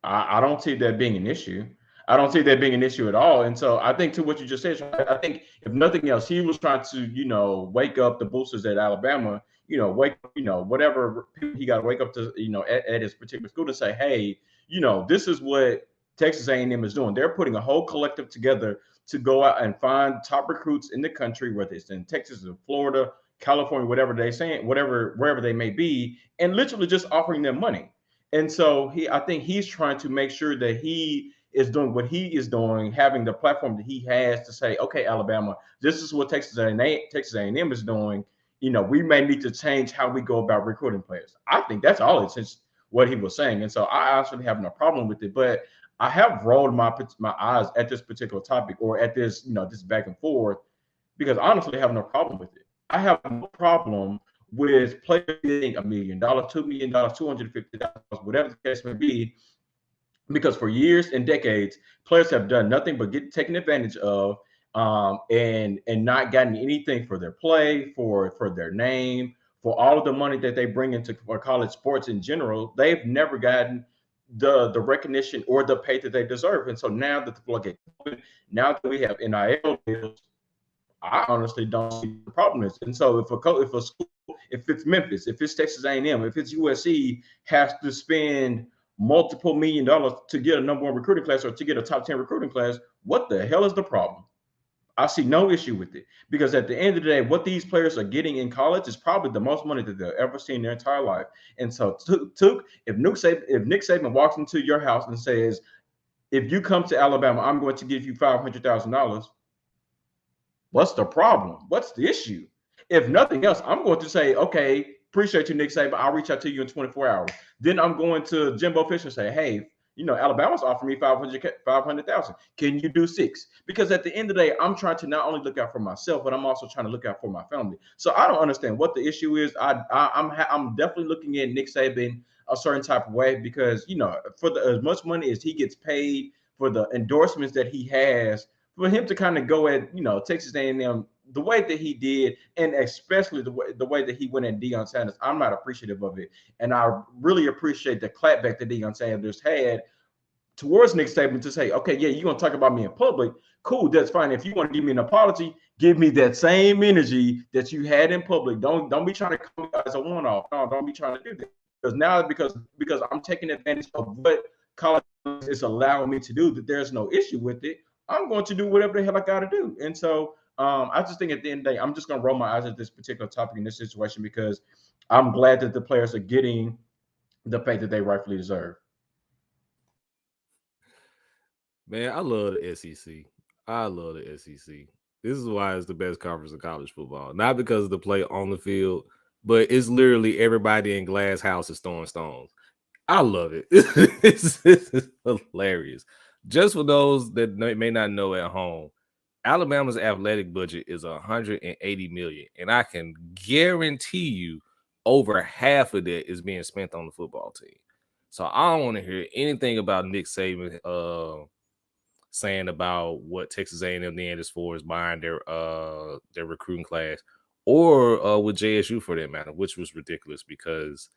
I don't see that being an issue. I don't see that being an issue at all. And so I think to what you just said, I think if nothing else, he was trying to, wake up the boosters at Alabama, whatever he got to wake up to, at his particular school to say, hey, this is what Texas A&M is doing. They're putting a whole collective together to go out and find top recruits in the country, whether it's in Texas or Florida, California, wherever they may be, and literally just offering them money. And so I think he's trying to make sure that he is doing what he is doing, having the platform that he has to say, okay, Alabama, this is what Texas A&M is doing. We may need to change how we go about recruiting players. I think that's all it's what he was saying. And so I actually have no problem with it. But I have rolled my eyes at this particular topic or at this, this back and forth, because honestly, I have no problem with it. I have no problem with players getting $1 million, $2 million, $250,000, whatever the case may be, because for years and decades, players have done nothing but get taken advantage of, and not gotten anything for their play, for their name, for all of the money that they bring into college sports in general. They've never gotten the recognition or the pay that they deserve. And so now that the floodgate open, now that we have NIL deals, I honestly don't see the problem is. And so if a school, if it's Memphis, if it's Texas A&M, if it's USC, has to spend multiple $1 million to get a number one recruiting class or to get a top 10 recruiting class, what the hell is the problem? I see no issue with it, because at the end of the day, what these players are getting in college is probably the most money that they'll ever see in their entire life. And so, if Nick Saban walks into your house and says, if you come to Alabama, I'm going to give you $500,000. What's the problem? What's the issue? If nothing else, I'm going to say, okay, appreciate you, Nick Saban. I'll reach out to you in 24 hours. Then I'm going to Jimbo Fisher and say, hey, Alabama's offering me $500,000. Can you do $6 million? Because at the end of the day, I'm trying to not only look out for myself, but I'm also trying to look out for my family. So I don't understand what the issue is. I'm definitely looking at Nick Saban a certain type of way, because for as much money as he gets paid, for the endorsements that he has, for him to kind of go at Texas A&M the way that he did, and especially the way that he went at Deion Sanders, I'm not appreciative of it. And I really appreciate the clapback that Deion Sanders had towards Nick Saban to say, okay, yeah, you're gonna talk about me in public, cool, that's fine. If you want to give me an apology, give me that same energy that you had in public. Don't be trying to come as a one-off. No, don't be trying to do that. Because I'm taking advantage of what college is allowing me to do, that there's no issue with it. I'm going to do whatever the hell I got to do. And so I just think at the end of the day, I'm just going to roll my eyes at this particular topic in this situation, because I'm glad that the players are getting the pay that they rightfully deserve. Man, I love the SEC. I love the SEC. This is why it's the best conference in college football. Not because of the play on the field, but it's literally everybody in glass houses throwing stones. I love it. It's hilarious. Just for those that may not know at home, Alabama's athletic budget is $180 million, and I can guarantee you over half of that is being spent on the football team. So I don't want to hear anything about Nick Saban saying about what Texas A&M did as far as buying their recruiting class, or with JSU for that matter, which was ridiculous, because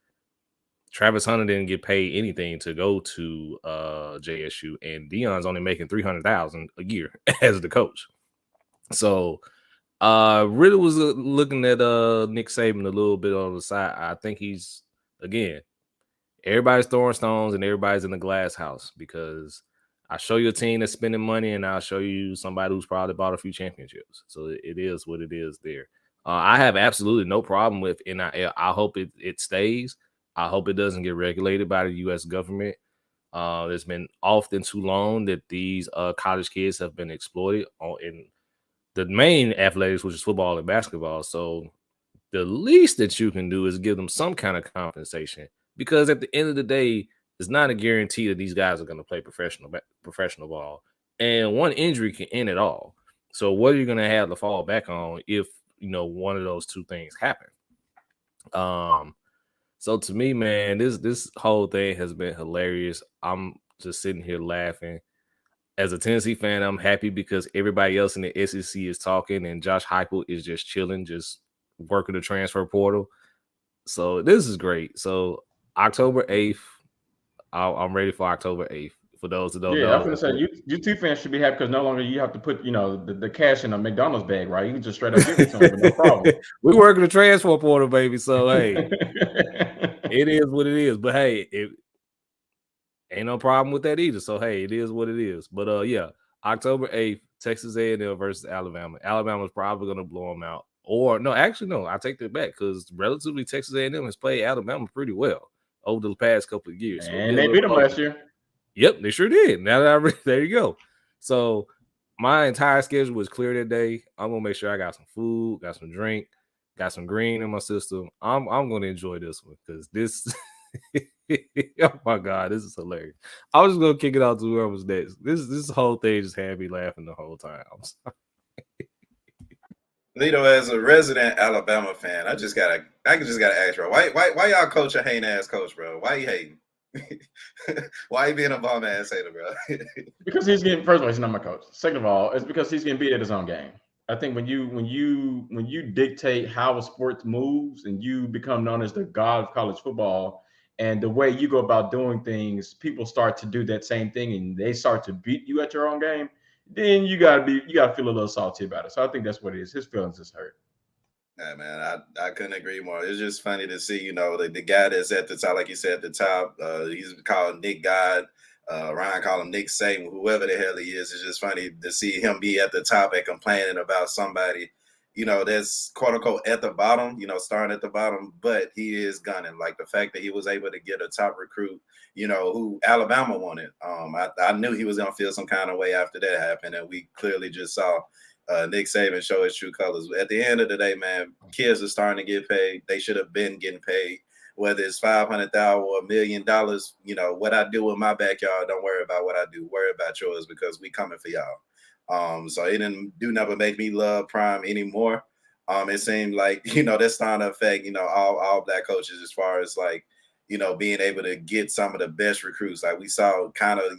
Travis Hunter didn't get paid anything to go to JSU, and Deion's only making $300,000 a year as the coach. So really was looking at Nick Saban a little bit on the side. I think he's, again, everybody's throwing stones and everybody's in the glass house, because I show you a team that's spending money, and I'll show you somebody who's probably bought a few championships. So it is what it is there. I have absolutely no problem with NIL. I hope it stays. I hope it doesn't get regulated by the U.S. government. It's been often too long that these college kids have been exploited in the main athletics, which is football and basketball. So the least that you can do is give them some kind of compensation, because at the end of the day, it's not a guarantee that these guys are going to play professional ball, and one injury can end it all. So what are you going to have to fall back on if one of those two things happen? So to me, man, this whole thing has been hilarious. I'm just sitting here laughing. As a Tennessee fan, I'm happy because everybody else in the SEC is talking, and Josh Heupel is just chilling, just working the transfer portal. So this is great. So October 8th, I'm ready for October 8th. For those that don't know, I'm gonna say you two fans should be happy because no longer you have to put the cash in a McDonald's bag, right? You can just straight up give it to them with no problem. We working the transfer portal, baby. So hey, it is what it is. But hey, it ain't no problem with that either. So hey, it is what it is. But yeah, October 8th, Texas A&M versus Alabama. Alabama's probably gonna blow them out. Or no, actually no, I take that back because relatively Texas A&M has played Alabama pretty well over the past couple of years. And they beat them last year. Yep, they sure did. Now that there you go. So my entire schedule was clear that day. I'm gonna make sure I got some food, got some drink, got some green in my system. I'm gonna enjoy this one because this. Oh my God, this is hilarious. I was just gonna kick it out to whoever's next. This whole thing just had me laughing the whole time. I'm sorry. Lito, as a resident Alabama fan, I just gotta ask, bro, why y'all coach a hating ass coach, bro? Why you hating? Why you being a bum ass hater, bro? Because he's getting, first of all, he's not my coach. Second of all, it's because he's getting beat at his own game. I think when you dictate how a sport moves and you become known as the god of college football, and the way you go about doing things, people start to do that same thing and they start to beat you at your own game, then you gotta feel a little salty about it. So I think that's what it is. His feelings is hurt. Yeah, man, I couldn't agree more. It's just funny to see, the guy that's at the top, like you said, at the top, he's called Nick God. Ryan called him Nick Saban, whoever the hell he is. It's just funny to see him be at the top and complaining about somebody, that's quote unquote at the bottom, starting at the bottom, but he is gunning. Like the fact that he was able to get a top recruit, who Alabama wanted. I knew he was going to feel some kind of way after that happened, and we clearly just saw Nick Saban show his true colors. At the end of the day, man, kids are starting to get paid. They should have been getting paid, whether it's $500,000 or $1 million. What I do in my backyard, don't worry about what I do. Worry about yours because we coming for y'all. So it didn't never make me love Prime anymore. It seemed like that's starting to affect all black coaches as far as like being able to get some of the best recruits. Like we saw kind of,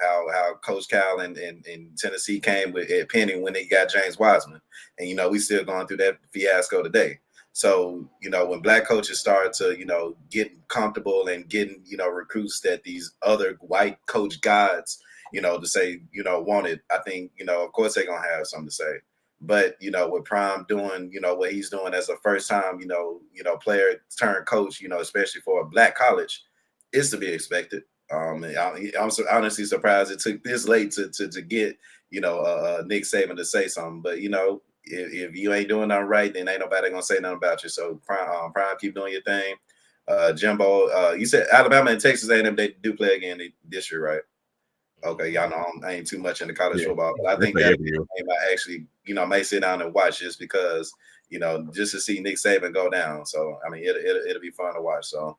how Coach Cal in Tennessee came at Penny when they got James Wiseman. And, we still going through that fiasco today. So, when black coaches start to, get comfortable and getting, recruits that these other white coach gods, to say, wanted, I think, of course they're going to have something to say. But, with Prime doing, what he's doing as a first time, player turned coach, especially for a black college, it's to be expected. I'm honestly surprised it took this late to get, Nick Saban to say something. But, if you ain't doing nothing right, then ain't nobody going to say nothing about you. So Prime, keep doing your thing. Jimbo, you said Alabama and Texas A&M, they do play again this year, right? Okay, y'all know I ain't too much into college football, but I think that game I actually, may sit down and watch just because, just to see Nick Saban go down. So I mean, it'll be fun to watch. So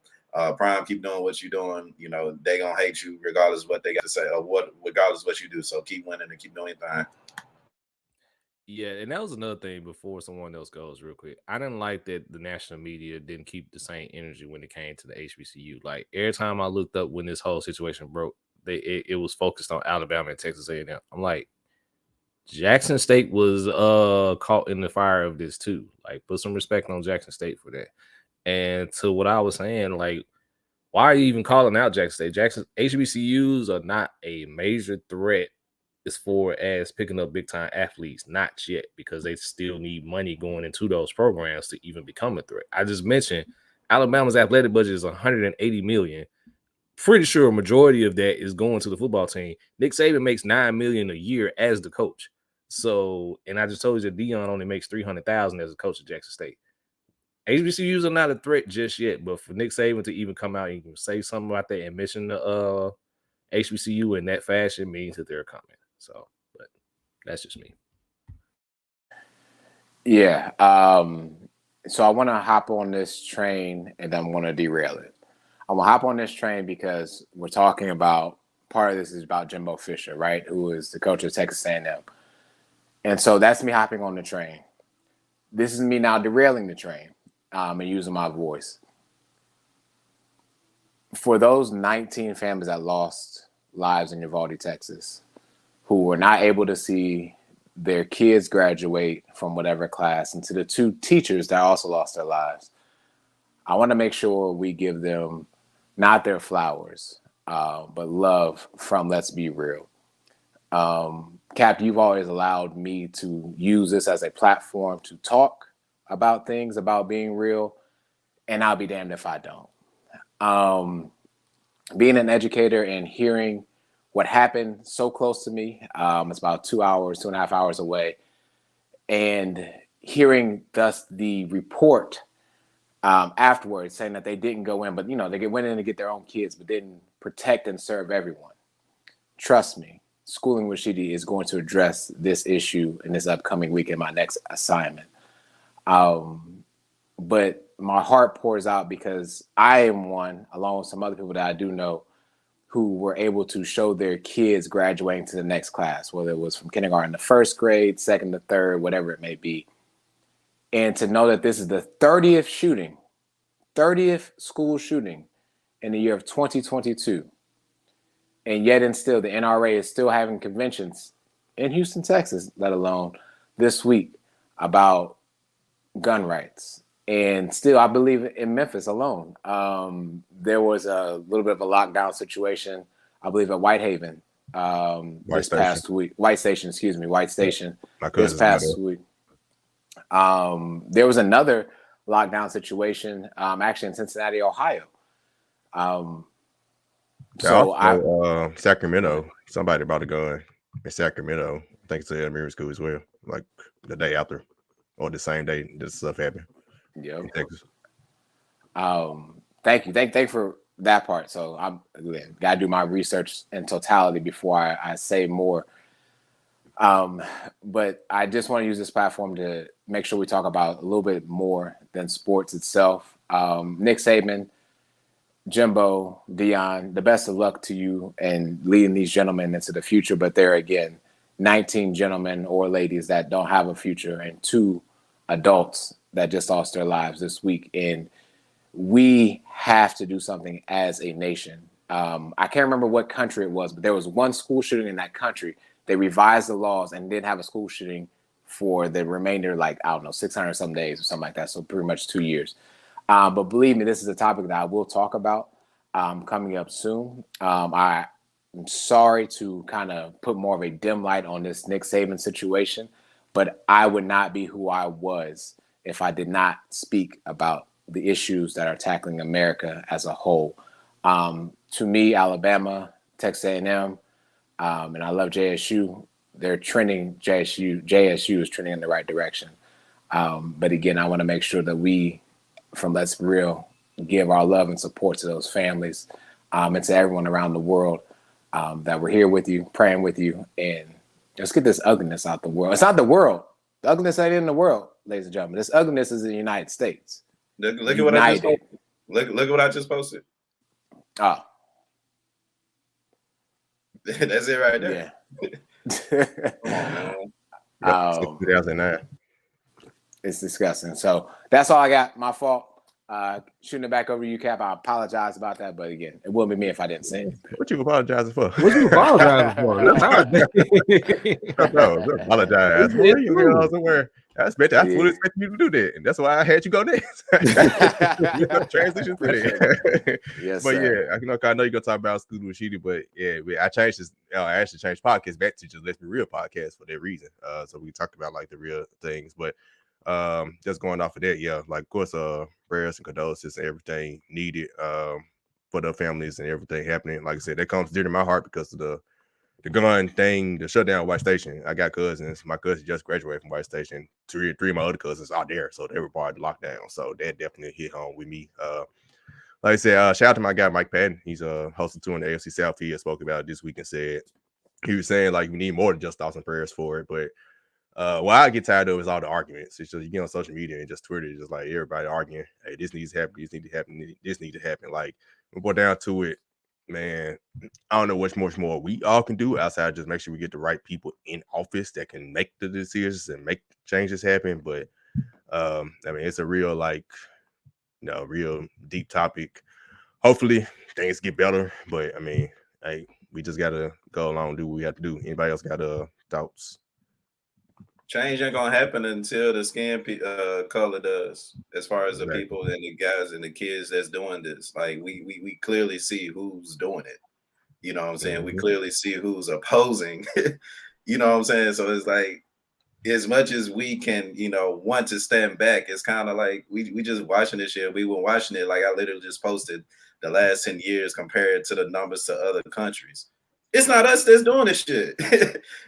Prime, keep doing what you're doing. They gonna hate you regardless of what they got to say or regardless of what you do. So keep winning and keep doing your thing. Yeah, and that was another thing before someone else goes real quick. I didn't like that the national media didn't keep the same energy when it came to the HBCU. Like every time I looked up when this whole situation broke, it was focused on Alabama and Texas A&M. I'm like, Jackson State was caught in the fire of this too. Like, put some respect on Jackson State for that. And to what I was saying, like, why are you even calling out Jackson State? HBCUs are not a major threat as far as picking up big time athletes, not yet, because they still need money going into those programs to even become a threat. I just mentioned Alabama's athletic budget is $180 million. pretty sure a majority of that is going to the football team. Nick Saban makes $9 million a year as the coach. So, and I just told you that Deion only makes $300,000 as a coach at Jackson State. HBCUs are not a threat just yet, but for Nick Saban to even come out and say something about that and mention the HBCU in that fashion means that they're coming. So, but that's just me. Yeah. So I want to hop on this train and then I'm going to derail it. I'm going to hop on this train because we're talking about, part of this is about Jimbo Fisher, right? Who is the coach of Texas A&M. And so that's me hopping on the train. This is me now derailing the train and using my voice. For those 19 families that lost lives in Uvalde, Texas, who were not able to see their kids graduate from whatever class, and to the 2 teachers that also lost their lives, I want to make sure we give them not their flowers, but love from Let's Be Real. Cap, you've always allowed me to use this as a platform to talk about things, about being real, and I'll be damned if I don't. Being an educator and hearing what happened so close to me, it's about 2.5 hours away, and hearing thus the report afterwards saying that they didn't go in, but they went in to get their own kids, but didn't protect and serve everyone. Trust me, Schooling with Sheedy is going to address this issue in this upcoming week in my next assignment. But my heart pours out because I am one, along with some other people that I do know, who were able to show their kids graduating to the next class, whether it was from kindergarten to 1st grade, 2nd to 3rd, whatever it may be. And to know that this is the 30th school shooting in the year of 2022. And yet and still, the NRA is still having conventions in Houston, Texas, let alone this week, about gun rights. And still, I believe in Memphis alone, there was a little bit of a lockdown situation, I believe, at Whitehaven this past week. White Station. This past week. There was another lockdown situation, actually in Cincinnati, Ohio. Sacramento, somebody brought a gun in Sacramento. I think it's elementary school as well, like the day after or the same day this stuff happened. Yeah. Thank you. Thank you for that part. So I gotta do my research in totality before I say more. But I just want to use this platform to make sure we talk about a little bit more than sports itself. Nick Saban, Jimbo, Deion, the best of luck to you and leading these gentlemen into the future. But there again, 19 gentlemen or ladies that don't have a future and 2 adults that just lost their lives this week. And we have to do something as a nation. I can't remember what country it was, but there was one school shooting in that country. They revised the laws and didn't have a school shooting for the remainder, 600 some days or something like that. So pretty much 2 years. But believe me, this is a topic that I will talk about coming up soon. I'm sorry to kind of put more of a dim light on this Nick Saban situation, but I would not be who I was if I did not speak about the issues that are tackling America as a whole. To me, Alabama, Texas A&M, and I love JSU. They're trending. JSU is trending in the right direction. But again, I want to make sure that we, from Let's Be Real, give our love and support to those families and to everyone around the world that we're here with you, praying with you, and let's get this ugliness out the world. It's not the world. The ugliness ain't in the world, ladies and gentlemen. This ugliness is in the United States. Look at what I just posted. Look at what I just posted. Oh. That's it right there. Yeah. 2009. It's disgusting. So that's all I got. My fault. Shooting it back over to you, Cap. I apologize about that, but again, it wouldn't be me if I didn't say it. What you apologizing for? What you apologizing for? That's hard. No, apologize. That's fully expecting you to do that, and that's why I had you go next. Transition to that. Yes, but sir. yeah, I know you're gonna talk about Schooling with Sheedy, but yeah, I changed this. I actually changed podcast back to just Let's Be Real podcast for that reason. So we talked about like the real things, but just going off of that, yeah, like of course, prayers and condolences and everything needed. for the families and everything happening. Like I said, that comes dear to my heart because of the gun thing, the shutdown of White Station. I got cousins. My cousin just graduated from White Station. Three of my other cousins are there, so they were part of the lockdown. So that definitely hit home with me. Like I said, shout out to my guy Mike Patton. He's a host of 2 in the AFC South. He spoke about it this week and said he was saying like we need more than just thoughts and prayers for it. But what I get tired of is all the arguments. It's just you get on social media and just Twitter, just like everybody arguing. Hey, this needs to happen. This needs to happen. This needs to happen. Like we go down to it, man. I don't know much more we all can do outside just make sure we get the right people in office that can make the decisions and make changes happen. But I mean, it's a real real deep topic. Hopefully things get better, but I mean, hey, we just gotta go along and do what we have to do. Anybody else got thoughts? Change ain't gonna happen until the skin color does. As far as the people and the guys and the kids that's doing this, like we clearly see who's doing it. You know what I'm saying? Mm-hmm. We clearly see who's opposing. You know what I'm saying? So it's like, as much as we can, want to stand back, it's kind of like we just watching this shit. We were watching it like I literally just posted the last 10 years compared to the numbers to other countries. It's not us that's doing this shit.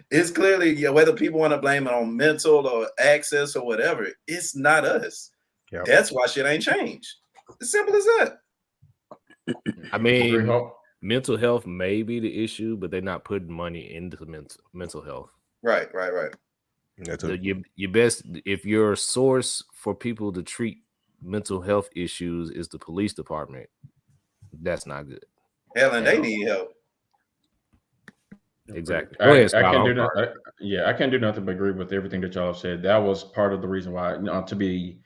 It's clearly, whether people want to blame it on mental or access or whatever, it's not us. Yep. That's why shit ain't changed. As simple as that. I mean, mental health may be the issue, but they're not putting money into mental health. Right. Your best, if your source for people to treat mental health issues is the police department, that's not good. Hell, and they need help. Exactly. I can't do nothing but agree with everything that y'all have said. That was part of the reason why, to be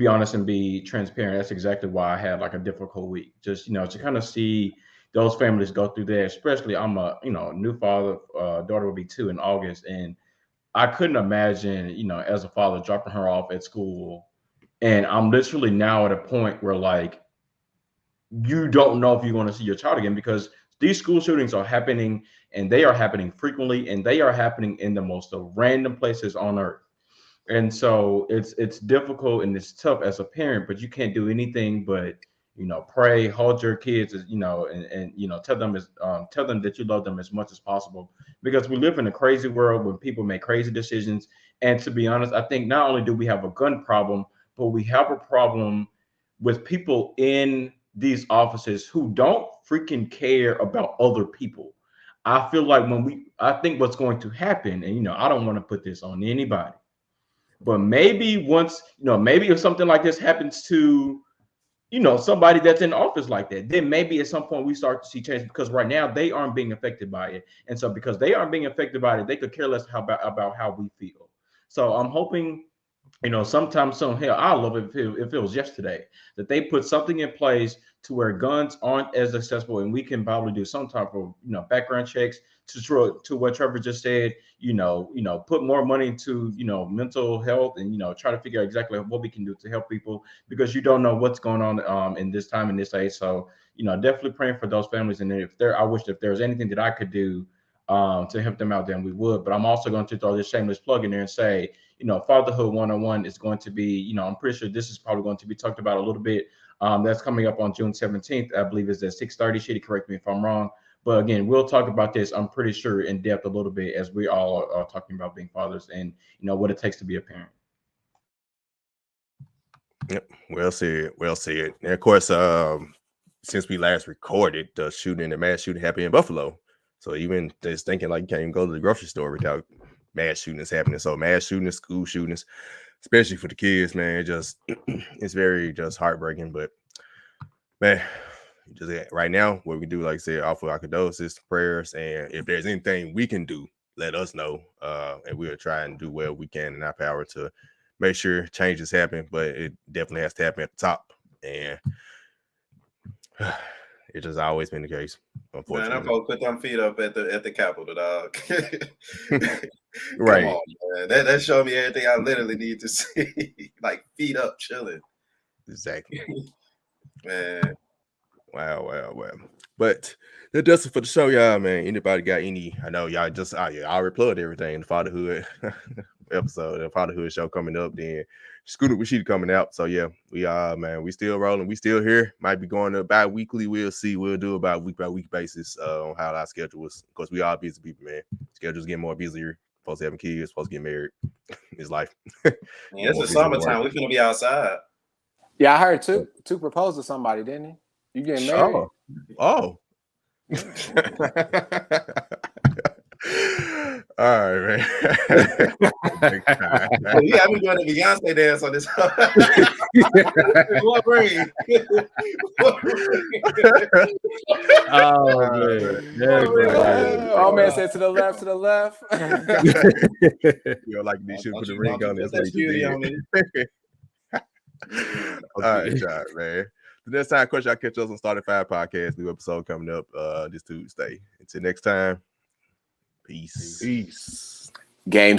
honest and be transparent, that's exactly why I had like a difficult week. Just, to kind of see those families go through that, especially I'm a, new father, daughter will be 2 in August. And I couldn't imagine, as a father dropping her off at school. And I'm literally now at a point where like, you don't know if you're going to see your child again, because these school shootings are happening and they are happening frequently and they are happening in the most random places on earth. And so it's difficult and it's tough as a parent, but you can't do anything but, pray, hold your kids, and tell them that you love them as much as possible, because we live in a crazy world when people make crazy decisions. And to be honest, I think not only do we have a gun problem, but we have a problem with people in these offices who don't freaking care about other people. I feel like I think what's going to happen, and I don't want to put this on anybody, but maybe once, maybe if something like this happens to, somebody that's in office like that, then maybe at some point we start to see change, because right now they aren't being affected by it. And so because they aren't being affected by it, they could care less about how we feel. So I'm hoping, sometime soon, hell, I love it if it was yesterday, that they put something in place to where guns aren't as accessible, and we can probably do some type of, background checks to what Trevor just said, put more money into, mental health, and, try to figure out exactly what we can do to help people, because you don't know what's going on in this time, in this age. So, definitely praying for those families. And I wish if there was anything that I could do to help them out, then we would. But I'm also going to throw this shameless plug in there and say, Fatherhood 101 is going to be, I'm pretty sure this is probably going to be talked about a little bit. That's coming up on June 17th. I believe it's at 6:30. Shitty, correct me if I'm wrong. But again, we'll talk about this, I'm pretty sure, in depth a little bit, as we all are talking about being fathers and, what it takes to be a parent. Yep. Well said. And of course, since we last recorded, the mass shooting happened in Buffalo. So even just thinking like you can't even go to the grocery store without mass shootings happening. So mass shootings, school shootings, especially for the kids, man, it's very just heartbreaking. But man, just right now, what we do, like I said, offer our condolences, prayers, and if there's anything we can do, let us know. And we'll try and do what we can in our power to make sure changes happen. But it definitely has to happen at the top. And it's just always been the case, unfortunately. Man, I'm gonna put them feet up at the Capitol, dog. Right. Come on, man. That showed me everything I literally need to see. Like feet up, chilling. Exactly. Man. Wow. But that does it for the show, y'all, man. Anybody got any? I know y'all I already plugged everything. The fatherhood episode, the fatherhood show coming up. Then Scooter Rashid coming out. So yeah, we still rolling. We still here. Might be going to bi-weekly. We'll see. We'll do about week by week basis on how our schedule is. Of course, we all busy people, man. Schedule's getting more busier. Supposed to having kids, supposed to get married. It's life. Yeah, it's the summertime. We're gonna be outside. Yeah, I heard two proposed to somebody, didn't he? You getting married? Oh. All right, man. Yeah, I've been doing a Beyonce dance on this. What ring? Oh man said to the left, to the left. You know, like this shit put the ring on this. That's beauty on me. All right, John, man. The next time, coach, I'll catch us on Starting Five Podcast. New episode coming up this Tuesday. Until next time, peace. Game